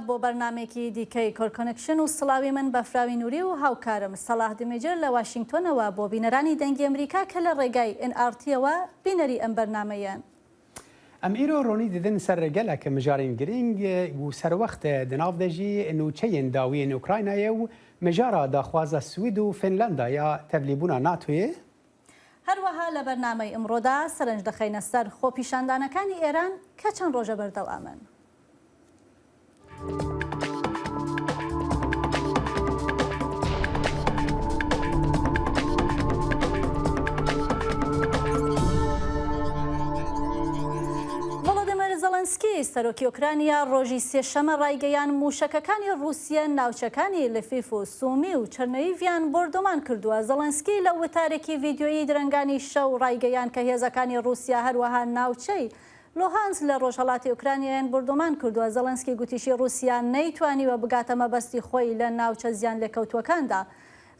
بۆ بەرنامێکی دیکەی کۆرکۆنکشن و سڵاوی من بەفراوی نووری و هاوکارم سەلاح دمێجر لە واشنگتۆنەوە بۆ بینەرانی دەنگی ئەمریکا کە لە ڕێگای NRT-ەوە بینەری ئەم بەرنامەیە. ئەم ئیرۆ ڕۆنی ددن سەر ڕێگەلێکە مژارین گرنگ و سەروەختە دناودەژی نوچەیەن داویên ئوکراینایە و مژارە داخوازە سوید و فنلەندا یا تەڤلیبوونا ناتۆیە؟ هەروەها لە بەرنامەی ئەمڕۆدا سەرنج دەخەینە سەر خۆپیشاندانەکانی ئێران کە چەند ڕۆژە بەردەوامن. زەڵەنسکی سەرۆکی ئۆکرانیا ڕۆژی سێشەمە ڕایگەیان موشەکەکانی رووسیە ناوچەکانی لفیف و سومی و چرنەیڤیان بردومان کردووە. زەڵەنسکی لە وتارێکی ڤیدیۆیی درەنگانی شەو ڕایگەیان کە هێزەکانی رووسیا هەروەها ناوچەی لۆهانس لە ڕۆژهەڵاتی ئوکرانیایان بردومان کردووە. زەڵەنسکی گوتیشی رووسیا نەیتوانیوە بگاتە مەبەستی خۆی لە ناوچە زیان لێکەوتوەکاندا.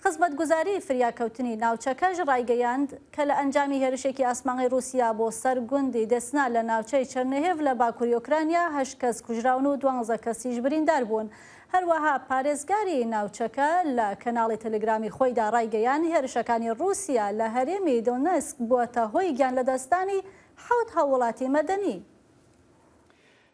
خزمەتگوزاری فریاکەوتنی ناوچەکەش ڕایگەیاند کە لە ئەنجامی هێرشێکی ئاسمانی رووسیا بۆ سەر گوندی دەسنا لە ناوچەی چەرنەهێڤ لە باکووری ئۆکرانیا 8 کەس کوژراون و 12 کەسیش بریندار بوون. هەروەها پارێزگاری ناوچەکە لە کەناڵی تەلگرامی خۆیدا ڕایگەیان هێرشەکانی رووسیا لە هەرێمی دۆنەسک بووەتە هۆی گیان لەدەستانی 7 هاوڵاتی مەدەنی.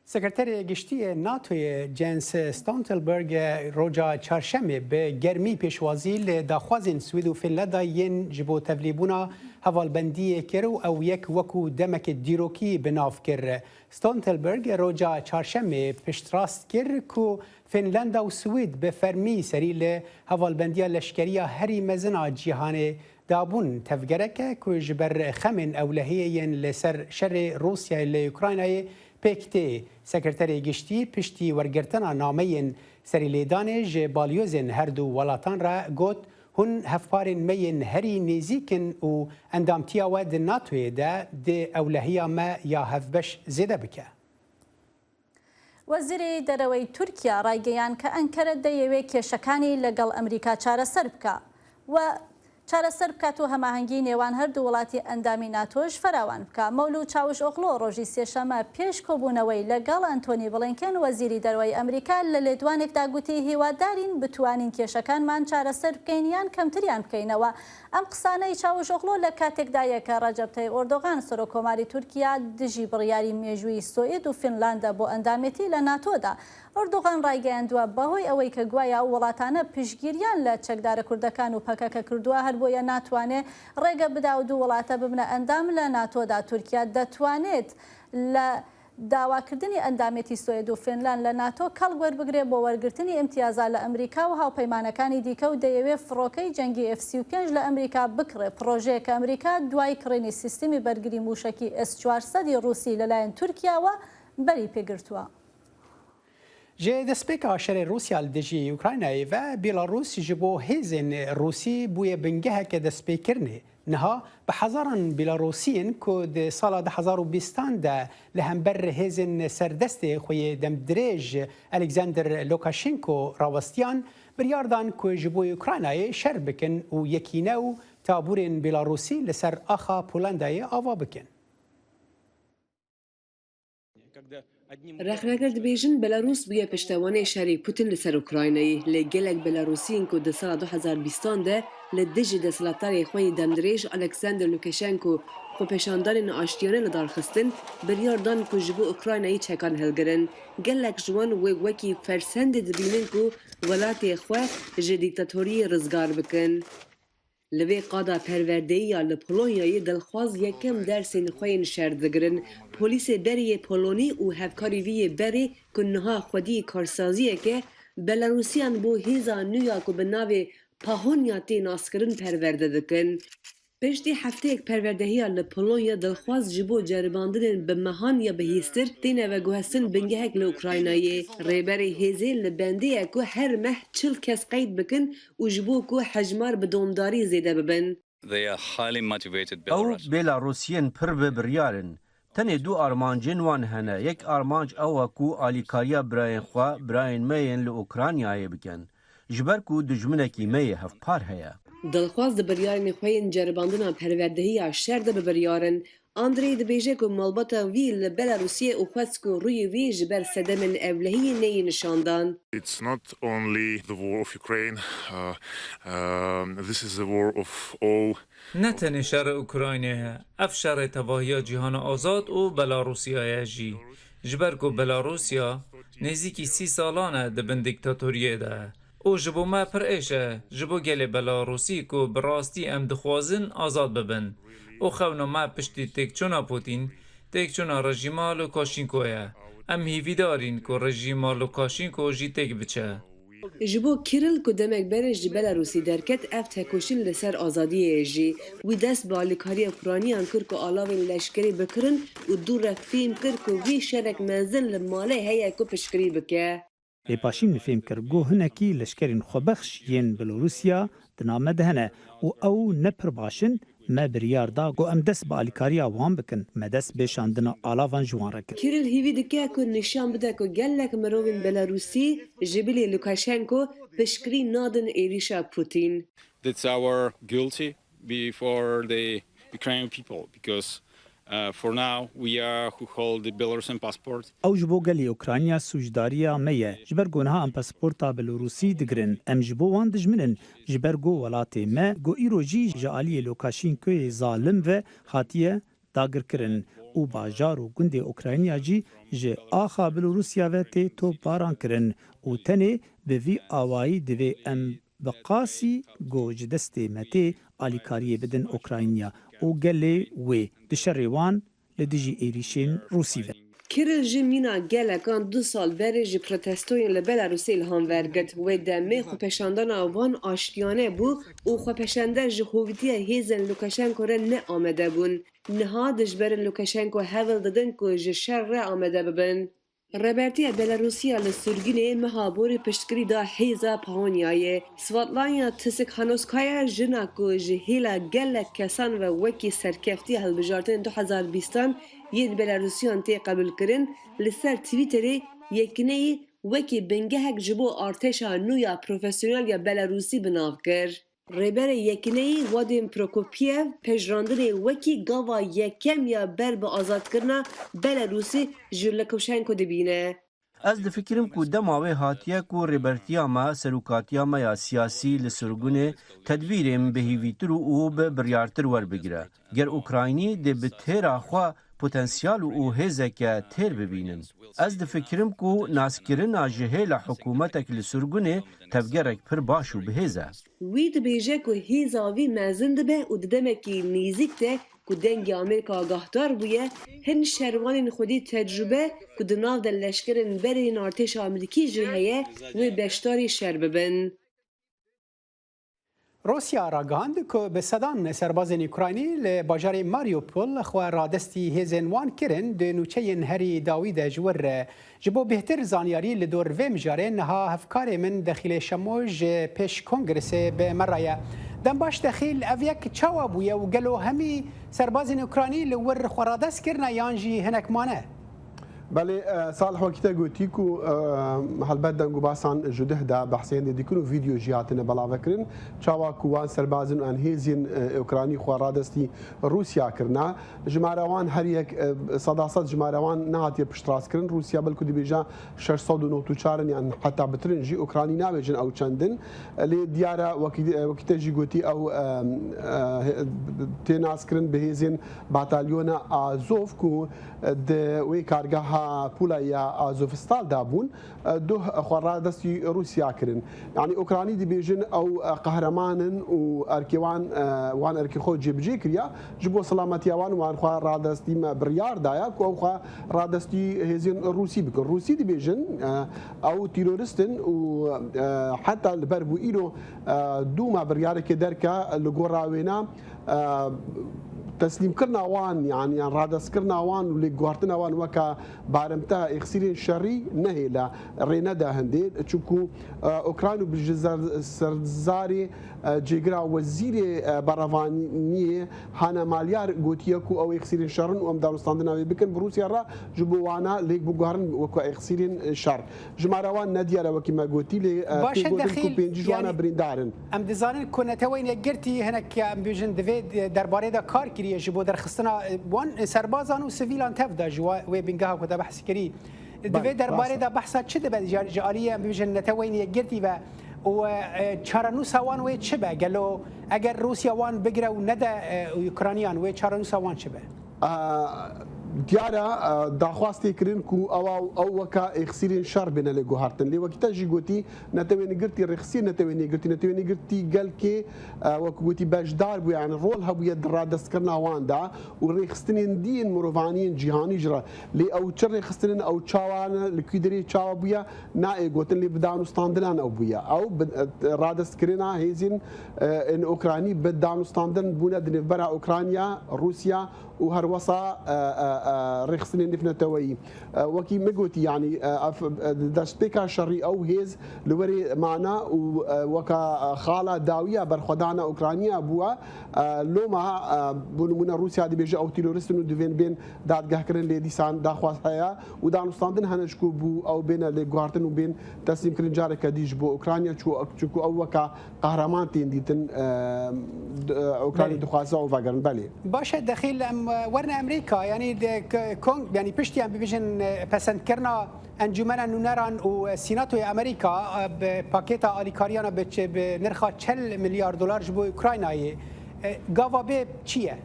سکرتەری گشتی ناتۆیە جنس ستۆلتەنبەرگ ڕۆژە چارشەمێ بە گەرمی پێشوازی لە داخوازین سوید و فنلەندا یەن ji بۆ تەڤلیبوونا هەواڵبەندیە کرد و ئەو یەک وەکو دەمەکە دیرۆکی بناو کرد. ستۆلتەنبەرگ ڕۆژە چارشەمێ پشتڕاست کرد ku فنلەندا و سوید بە فەرمی سەری لە هەواڵبەندیە لەشکریە هەری مەزنە جیهانێ دابوون تەڤگەرەکە ku ji ber xemên ewlehiyên li ser şerê Rûsyayê lê Ukraynayê پێکتێ سەکرتەری گشتی پشتی وەرگرتنا نامەیەن سەریلێدانێ ji balyozên herdû welatan re got hûn hevparên me yên herî nêzîkin û endamtiya we di NATOyê de dê ewlehiya me ya hevbeş zêde bike. وەزیری دەرەوەی تورکیا ڕایگەیان کە ئەنکەرە دەیەوێت کێشەکانی لەگەڵ ئەمریکا چارەسەر بکە و چارەسەر بکات و هەماهەنگی نێوان هەردوو وڵاتی ئەندامی ناتۆش فراوان بکە. مەولود چاوشئۆغلۆ ڕۆژی سێشەمە پێش کۆبوونەوەی لەگەڵ ئەنتۆنی بڵینکن وەزیری دەرەوەی ئەمریکا لە لێدوانێکدا گوتی هیوادارین بتوانین کێشەکانمان چارەسەر بکەین یان کەمتریان بکەینەوە. ئەم قسانەی چاوشئۆغلۆ لە کاتێکدایە کە ڕەجەب تەیب ئۆردۆغان سەرۆکۆماری تورکیا دژی بڕیاری مێژووی سوئید و فینلاندە بۆ ئەندامەتی لە ناتۆدا. ئۆردۆغان ڕایگەیاندووە بەهۆی ئەوەی کە گوایە ئەو وڵاتانە پشتگیریان لە چەکدارە کوردەکان و پەکەکە کردووە هەر بۆیە ناتوانێت ڕێگە بدا و دوو وڵاتە ببنە ئەندام لە ناتۆدا. تورکیا دەتوانێت لە داواکردنی ئەندامەتی سوئید و فینلاند لە ناتۆ کەڵ وەربگرێت بۆ وەرگرتنی ئیمتیازات لە ئەمریکا و هاوپەیمانەکانی دیکە و دەیەوێت فڕۆکەی جەنگی F-35 لە ئەمریکا بکڕێ. پرۆژەیەکە ئەمریکا دوای کڕینی سیستمی بەرگری موشکی S-400 رووسی لەلایەن تورکیاوە بەری پێگرتووە. ji destpêka şerê Rûsya li dijî Ukraynayê ve Bêlarûs ji bo hêzên Rûsî bûye bingeheke destpêkirinê. Niha bi hezaran Bêlarûsiyên ku di sala 2020 de li hember hêzên serdestê xwe demdirêj Alexander Lukashenko rawestiyan biryar dan ku ji bo Ukraynayê şer bikin û yekîne û taborên Bêlarûsî li ser axa Polandayê ava bikin. رەخنەکە دەبێژن بەلاروس بووە پشتەوانەی شاری پوتین لەسەر ئوکراینایی لە گەلێک بەلاروسین کو di sala 2020 de li dijî desthilatdarê xwe demdirêj Alexander Lukashenko xwepêşandanên aştiyane li darxistin biryar dan ku ji bo Ukraynayê çekan hilgirin. Gelek ji wan wê wekî fersendê dibînin ku welatê xwe ji dîktatoriyê rizgar bikin. Li vê qada perverdeyiya li Polonyayê dilxwaz yekem dersên xwe yên şer digirin. Polîsê beriyê Polonî û hevkarî vî yê berê ku niha xwediyê karsaziyeke Belarûsiyan bo hêza nû ya ku bi navê Pahonya tê naskirin perverde dikin. Piştî hefteyek perverdehiya li Polonya dilxwaz ji bo ceribandinên bi mehan ya bihîstir têne veguhestin bingehek li Ukraynayê. Rêberê hêzê li bendeye ku her meh 40 kes qeyd bikin û ji bo ku hejmar bi domdarî zêde bibin. Ew Bêlarûsiyên pir bi biryarin. Tenê du armancên wan hene. Yek armanc ew e ku alîkariya birayên xwe birayên me yên li Ukraynayê bikin. Ji ber ku dijminekî me yê hevpar heye. Dilxwaz di biryarên xwe yên ceribandina perverdehiya şer de bi biryarin. اندری دبیجه که مالباتا وی لبلاروسیه و خواست که روی وی جبر سدمن اولهی نی نشاندان. It's not only the war of Ukraine. This is the war of all. نه تنها شر اوکراینه، اف شر تواهی جهان آزاد و بلاروسیا جی. جبر که بلاروسیا نزدیکی 30 سالانه دبن دیکتاتوریه ده. او جبو ما پر ایشه، جبو گل بلاروسی که براستی ام دخوازن آزاد ببن. او خونو ما پشتی تکچونا پوتین، تکچونا رژیما لوکاشینکویه. ام هیوی دارین که رژیما لوکاشینکو جی تک بچه. جبو کیرل که دمک برش بلاروسی درکت اف تکوشین لسر آزادی جی وی دست با لیکاری اوکرانیان کرد که آلاوین لشکری بکرن و دور فیلم کرد که وی شرک منزل لماله هیا که پشکری بکه. لپاشین فهم کرد گو هنکی لشکرین خوبخش ین بلاروسیا دنامه دهنه و او نپر باشن ما بریار دا گو ام دست با الیکاریا وان بکن ما دست بشاندنا آلاوان جوان رکن. کیرل هیوی دکه که نشان بده که گلک مروین بلاروسی جبلی لوکاشنکو پشکری نادن ایریشا پوتین. That's our guilty before the Ukrainian people because for now we are who hold the Belarusian passport. او جبو گلی اوکراینیا سوجداریا میه جبر گونها ام پاسپورتا بلاروسی دگرن ام جبو وان دجمنن جبر گو ولاتی ما گو ایروجی جالی لوکاشینکو ظالم و خاطیه داگر کرن او باجار و گند اوکراینیا جی ج آخا بلاروسیا و تی تو باران کرن او تنه به وی آوایی دوی ام بقاسی گو جدستی متی آلیکاری بدن اوکراینیا او گلی وی دشریوان لدیجی ایریشین روسی و کیرل جمینا گلکان 2 سال بره جی پروتستوین لبلاروسی الهام ورگت و دمه خوپشاندان آوان آشتیانه بو او خوپشانده جی هویتی هیزن لوکاشنکو را نه آمده بون نها دجبرن لوکاشنکو هول دادن که جی شر را آمده ببن. ربرتی بلاروسیا لسرگینه مهابور پشتگری دا حیزا پاونیایه سواتلانیا تسکهانوسکایا جنا که جهیلا گلک کسان و وکی سرکفتی هلبجارتن 2020 ید بلاروسیان تی قبول کرن لسر تویتری یکنه وکی بنگهک جبو ارتشا نویا پروفسیونال یا بلاروسی بناو کر. ریبر یکنه وادیم پروکوپیف پجراندن وکی گاوا یکم یا بر به آزاد کرنا بلاروسی جلکوشنکو دبینه. از دفکرم که دماوی هاتیه که ریبرتیا ما سروکاتیا ما یا سیاسی لسرگونه تدبیرم بهیویتر و به بریارتر ور بگیره. گر اوکراینی ده به تیرا خواه پتانسیال او هزکه تیر ببینن. از دفکرم که ناسکرین جهیل حکومتک لسرگونه تفگرک پر باشو بهزه. وی دبیجه که هیزاوی مزند به و دمکی نیزیک ده که دنگ آمریکا آگاهدار بویه هن شروان خودی تجربه که دناو در لشکرین برین ارتش آمریکی جهیه و بشتاری شر ببن. روسیا راگاند که به صدان سربازان اوکراینی لباجار ماریوپول خو رادستی هزن وان کرن ده نوچه هری داوید جور جبو بهتر زانیاری لدور و مجاره نها هفکار من داخل شموج پیش کنگرس به مرایه دم باش داخل اویک چاوا بویه و گلو همی سربازان اوکراینی لور خو رادست کرنا یانجی هنک مانه بله صالح وقتی گویی که هلبت دنگو باسان جده دا بحثین دیکنو ویدیو جیاتن بلا وکرن چاوا کوان سربازن انهیزین اوکراینی خوارادستی روسیا کرنا جماروان هر یک صداصد جماروان نهاتی پشتراس کرن روسیا بلکو دی بیجا 694 یعنی حتی بترن جی اوکراینی نابجن او چندن لی دیارا وقتی جی گویی او تناس کرن بهیزین باتالیون آزوف کو دوی کارگاه پولا یا آزوفستال دابون دو خوارادستی روسیا کرن یعنی اوکراینی دی بیجن او قهرمانن و ارکیوان وان ارکی خود جبجی کریا جبو سلامتی وان خوارادستی بریار دایا کو خوارادستی هزین روسی بکن روسی دی بیجن او تیروریستن و حتی البربو ایرو دو ما بریار که درکا لگوراوینا تسلیم کرنا وان يعني رادس کرنا وان ولي غوارتنا وان وكا بارمتا اخسيرين شري نهيلا رينا دا هندي تشوكو اوكرانو بالجزر سرزاري جيغرا وزير بارواني هانا ماليار غوتيكو او اخسيرين شرن وام دارستاندنا بكن بروسيا را جبوانا ليك بوغارن وكو اخسيرين شر جماروان ناديا وكما غوتي لي جوانا بريندارن ام ديزاين كنت وين قرتي هناك بيجن دفيد درباري دا كاركي کریه جبو در خستنا وان سربازان و سیویلان تفدا جوا و بنگاه کو دا بحث کری دوی درباره دا بحثا چه ده جاریه بيجن نتوين يگرتي و چارنو سوان و چه به گلو اگر روسیا وان بگره و نده اوکراینیان و چارنو سوان چه به دیارە داخواستێکردن و ئەو وەکە ئەخسیرین شەڕ بێنە لە گوهارتن لێ وەکتەژی گوتی نەتەوێنی گرتی ڕێخسی نەتەوێنی گرتی گەلکێ وەکو گوتی بەشدار بوو یان ڕۆڵ هەبووە ڕادەستکردناواندا و ڕێخستنین دیین مرۆڤانیین جیهانی ژرا لێ ئەو چ ڕێخستنن ئەو چاوانە لەکوی دەرێ چاوە بووە نائێگوتن لێ بدانوستاندنان ئەو بووە ئەو ڕادەستکردنا هێزین ئۆکرانی بدانوستاندن بوونە دنێڤبەرە ئۆکرانیا رووسیا و هەروەسا ڕێخستنی نفنەتەوەی وەکی مگوتی ینی دەستپێکا شەڕی ئەو هێز لەوەرێ مانە و وەکە خاڵە داویە بەرخۆدانە ئۆکرانیا بووە لۆما بوونمونە رووسیا دەبێژە ئەو تیرۆریستن و دوێن بێن دادگاهکردن لێ دیسان داخواست هەیە و دانوستاندن هەنەشکو بوو ئەو بێنە لێ گواردن و بێن تەسلیمکردن جارێکە دیش بۆ ئۆکرانیا چووکو ئەو وەکە قەهرەمان تێن دیتن ئۆکرانی دخوازە ئەو ڤاگەرن بەلێ باشە دەخیل وەرنە ئەمریکا ینی يعني پشتیان ببیژن پسندکردنا انجمن نونران و سیناتوی امریکا پاکیتا آلیکاریانا به نرخ 40 میلیارد دلار جبو اوکراینای گاوا به چیه؟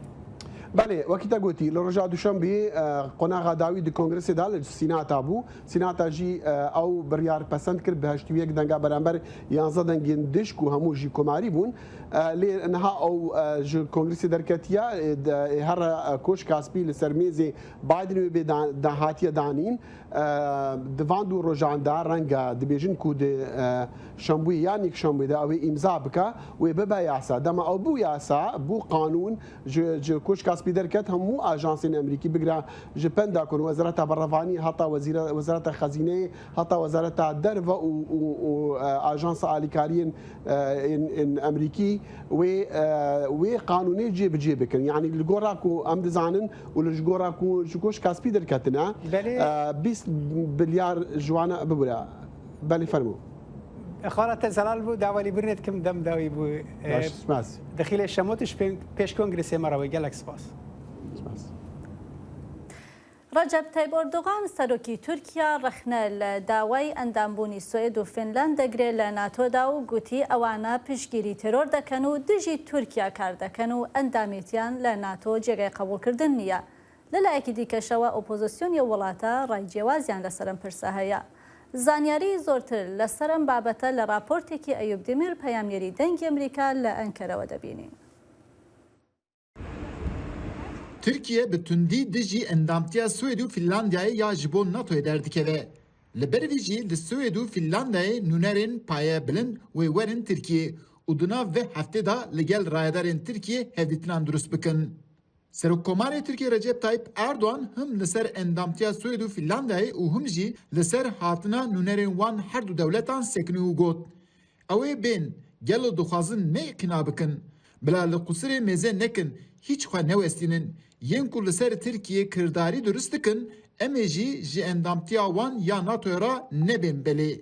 بله وەکیتە گوتی لە ڕۆژا دووشەمبێ قۆناغا داوی دی کۆنگرسی دا لە سیناتا بوو سیناتا ژی ئەو بڕیار پەسەند کرد بە 81 دەنگا بەرامبەر 11 دەنگێن دشک و هەموو ژی کۆماری بوون لێ نەها ئەو کۆنگرسی دەرکەتیە هەر کۆش کاسپی لەسەر مێزێ بایدن بێ هاتیە دانین دڤاند و ڕۆژاندا ڕەنگە دەبێژن کو شەمبووی یانێک شەمبوویدا ئەوەی ئیمزا بکە وێ ببە یاسا دەما ئەو بوو یاسا بوو قانون کۆش کاسپی دەرکەت هەموو ئاژانسین ئەمریکی بگرا ji پەندا کۆن وەزارەتە بەڕەوانی هەتا وەزارەتە خەزینەی هەتا وەزارەتە دەرڤە و ئاژانسە ئالیکاریین ئەمریکی وێ قانونی جێبجێ بکەن یعنی لە گۆڕاک و ئەم دەزانن و لە گۆڕاک و کۆش کاسپی دەرکەتنە 20 بلیار جوانە ببورە بەلی فەرموو خالة زلال بو داوالي برنت كم دم داوي بو دخيل الشموتش بيش كونغرسي مرة ويجالك سباس رجب طيب أردوغان سروكي تركيا رخنا لداوي اندامبوني سويد و فنلاند دقري لناتو داو قوتي اوانا پشگيري ترور دكنو دجي تركيا كاردكنو انداميتيان لناتو جيغي قبول كردن نيا للايكي ديكا شوا اوپوزيسيون يولاتا راي جوازيان لسرم پرساهيا زانیاری زۆرتر لەسەرم بابەتە لە راپۆرتێکی ئەیوب دیمیر پەیامێری دەنگی ئەمریکا لە ئەنکەرەوە دەبینین. تورکیە bi tundî dijî endamtiya Swêd û Finlandiyayê ya ji bo NATOyê derdikeve. Li ber vê jî li Swêd û Finlandiyayê nûnerên paye bilind wê werin Tirkiye û di nav vê heftê da li gel rayedarên Tirkiye hevdîtinan durust bikin. Serokkomarê Tirkiye Recep Tayyip Erdoğan him li ser endamtiya Swêd û Finlandiyayê û him jî li ser hatina nûnerên wan her du dewletan sekinî û got. Ew ê bên gelo dixwazin neqîna bikin, bila li qusirê mêze nekin, hiç xwe newestînin, yên ku li ser Tirkiye kirdarî durust dikin, em ê jî ji endamtiya wan ya NATOya ra nebên belê.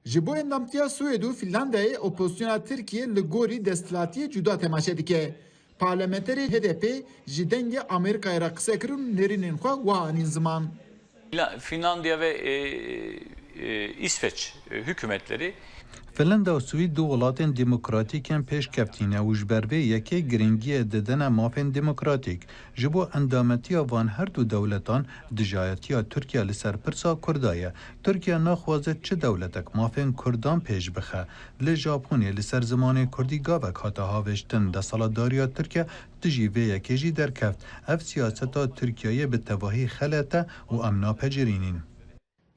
Ji bo endamtiya Swêd û Finlandiyayê opozisyona Tirkiye li gorî desthilatiyê cuda temaşe dike. Parlamenterê HDP ji dengê Amerîkayê ra qise kirin nêrînên xwe wiha anîn ziman. Finlandiya ve İsveç hükümetleri Finlanda û Swîd du welatên demokratîkên pêşkevtîne û ji ber vê yekê giringiyê didine mafên demokratîk. Ji bo endametiya van her du dewletan dijayetiya Tirkiye li ser pirsa Kurda ye. Tirkiye naxwaze çi dewletek mafên Kurdan pêş bixe. Li Japonê li ser zimanê Kurdî gavek hate haveştin desaladariya Tirkiye dijî vê yekê jî derkeft. Ev siyaseta Tirkiyeyê bi tevahî xelete û em napecirînin.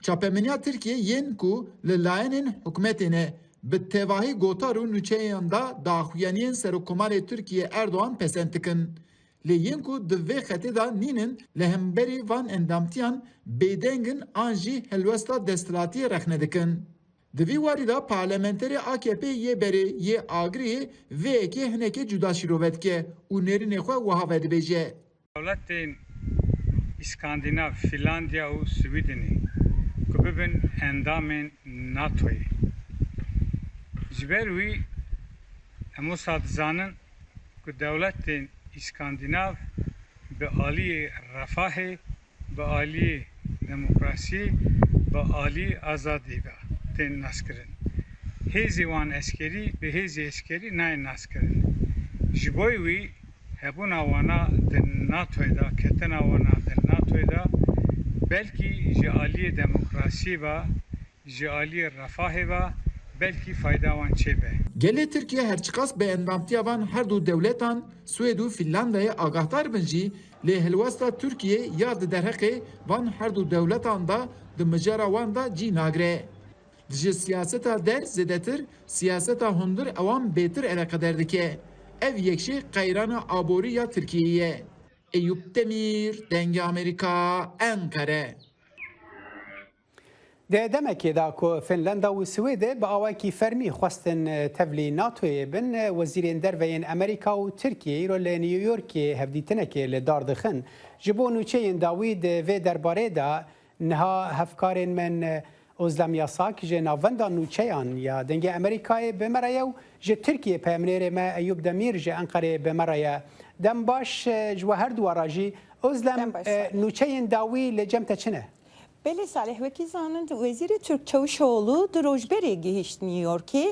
Çapemeniya Tirkiye yên ku li layenên hikûmetê ne bi tevahî gotar û nûçeyan da daxuyaniyên Serokkomarê Tirkiye Erdoğan pesend dikin. Lê yên ku di vê xetê da nînin li hemberî van endamtiyan bêdengin an jî helwesta desthilatiyê rexne dikin. Di vî warî da parlamenterê AKP yê berê yê Agiriyê vê yekê hinekê cuda şîrove dike û nêrînê xwe wiha vedibêje. Dewletên İskandinav, Finlandiya û Swîdênê ku bibin endamên NATOyê. Ji ber wî hemû sat dizanin ku dewletên اسکاندیناو به عالی رفاه به عالی دموکراسی به عالی آزادی به تن نسکرن هیزی وان اسکری به هیزی اسکری نه نسکرن جبوی وی هبون آوانا دن ناتوی دا کتن آوانا دن ناتوی دا بلکی جعالی دموکراسی با جعالی رفاه با بلکی فایده وان چه به گله ترکیه هرچقاس به اندامتیا وان هر دو دولتان سوئد و فنلاندای آگاهدار بنجی لی هلوستا ترکیه یاد درحقه وان هر دو دولتان دا دمجارا وان دا جی ناگره دجی سیاستا در زدتر سیاستا هندر اوان بیتر علاقه دردکه ev yekşi qayrana abori ya Türkiye'ye. Eyüp Demir, Denge Amerika, Ankara. ده دمکی دا کو فنلندا و سویده با آواکی فرمی خواستن تفلی ناتوی بن وزیرین دروین امریکا و ترکیه رو ل نیویورک هفدیتنه که لدار دخن جبو نوچه داوید و درباره دا نها هفکارین من اوزلم یاساک جه ناوندا نوچهان یا دنگ امریکای بمرایو جه ترکیه پیمنیر ما ایوب دمیر جه انقره بمرایه دم باش جو هر دو راجی اوزلم نوچه داوی لجمت چنه؟ بله صالح وکی زانند وزیر ترک چاوشoğlu دروجبری گهشت نیویورکی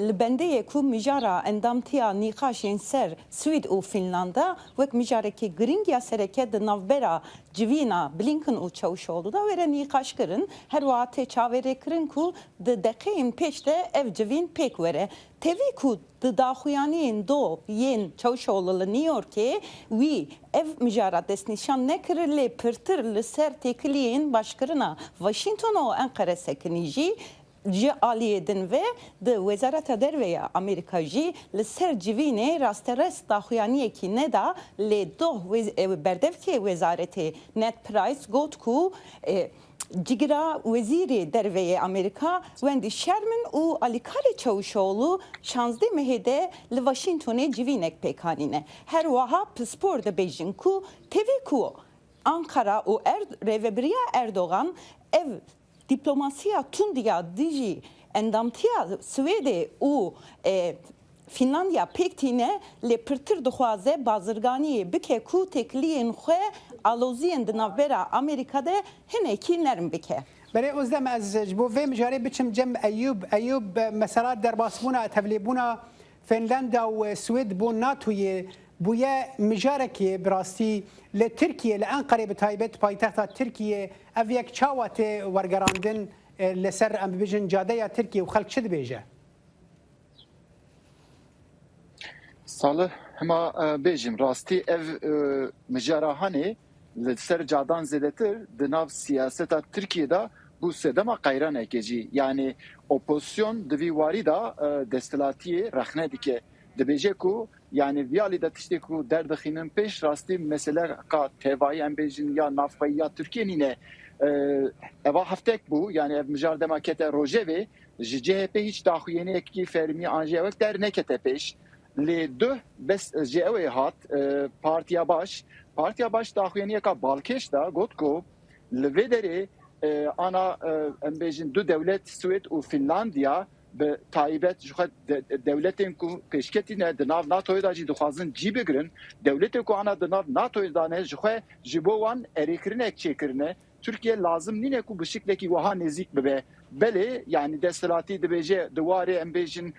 لبنده کو مجارا اندامتیا نیقاشین سر سوید و فنلاندا وک مجاره کی گرینگیا سرکه د نوبرا جوینا بلینکن و چاوشoğlu da vere نیقاش کرن هر وقت چاوره کرن کو د دقیقین پیشته ev جوین پیک وره تevی کو د داخویانین دو ین چاوشoğlu نیویورکی وی ev مجارا دستنشان نکرلی پرتر لسر تکلین başkarına Washington و Ankara sekinici ji aliyedin ve de Wezareta Derveya Amerika ji li ser civînê rasteres daxuyaniyekî neda lê doh berdevkê wezareti Ned Price got ku Cigira Wezîrê Derveyê Amerika Wendy Sherman û Alikali Çavuşoğlu 16 mehede li Washingtonê civînek pêkanîne. Her wiha pispor dibêjin ku tevî ku Ankara û Rêveberiya Erdogan ev diplomasiya tundiya dijî endamtiya Swêdê û Finlandiya pêktîne lê pirtir dixwaze bazirganiyê bike ku tekliyên xwe aloziyên di navbera Amerîkadê hinekî nerin bike. برای اوزدم از جبو وی مجاری بچم جم ایوب مثلا در باسبونا تفلیبونا فنلندا و سوید بو ناتوی بویا مجارکی براستی ل ترکیه ل انقره به تایبت پایتخت ترکیه او یک چاوت ورگراندن لسر ام بیژن جاده یا ترکیه و خلق چه بیجه صالح هما بیجم راستی اف مجارهانی لسر جادان زدتر دناف سیاست ترکیه دا bu sedema qayran ekeci yani opozisyon diviwari da destilatiye raxne dike dibêje ku yani viyali da tiştê ku derdixînin pêş rastî mesele ka tevayî em bêjin ya navxweyî ya Tirkiyeyê ne eva heftek bû yani ev mijar dema kete rojevê ji CHP hiç daxuyeniyekî fermî an jê der nekete pêş lê du bes ji ew ê hat Partiya Baş daxuyeniyeka balkêş da got ku li vê derê ana em bêjin du dewlet Swêd û Finlandiya bi taybet ji xwe dewletên ku pêşketîne di nav NATOyê da jî dixwazin cî bigirin dewletê ku ana di nav NATOyê da ne ji xwe ji bo wan erêkirinek çêkirine Türkiye lazım nîne ku bi şiklekî wiha nêzik bibe belê yani desthilatî dibêje di warê em bêjin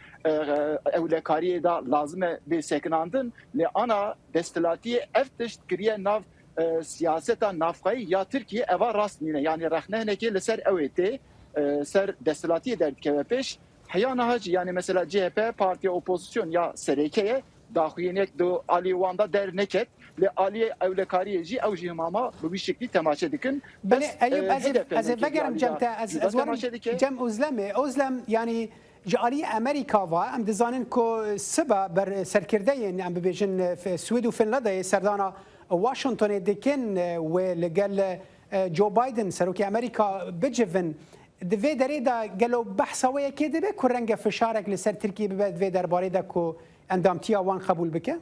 ewlekariyê da lazim e bê sekinandin lê ana desthilatiyê ev tişt kiriye nav siyaseta navxweyî ya Tirkiye eva rast nîne yani rexnehinekê li ser ew ê tê ser desthilatiyê derdikeve pêş heyana hacı yani mesela CHP partiya opozisyon ya serêkeye daxuyenek di alî wan da der neket lê aliyê ewlekariyê jî ew jî mama bi wî şeklî temaşe dikin belê ez ê vegerim cem te ez werim cem Özlem yani ji aliyê Amerîka ve em dizanin ku siba ber serkirdeyên em bibêjin Swêd û Finlandiyê serdana Washingtonê dikin wê li gel Joe Biden serokê Amerîka bicivin di vê derê de gelo behsa wê yekê dibe ku renge fişarek li ser Tirkiye bibe di vê derbarê de ku endamtiya wan qebûl bike?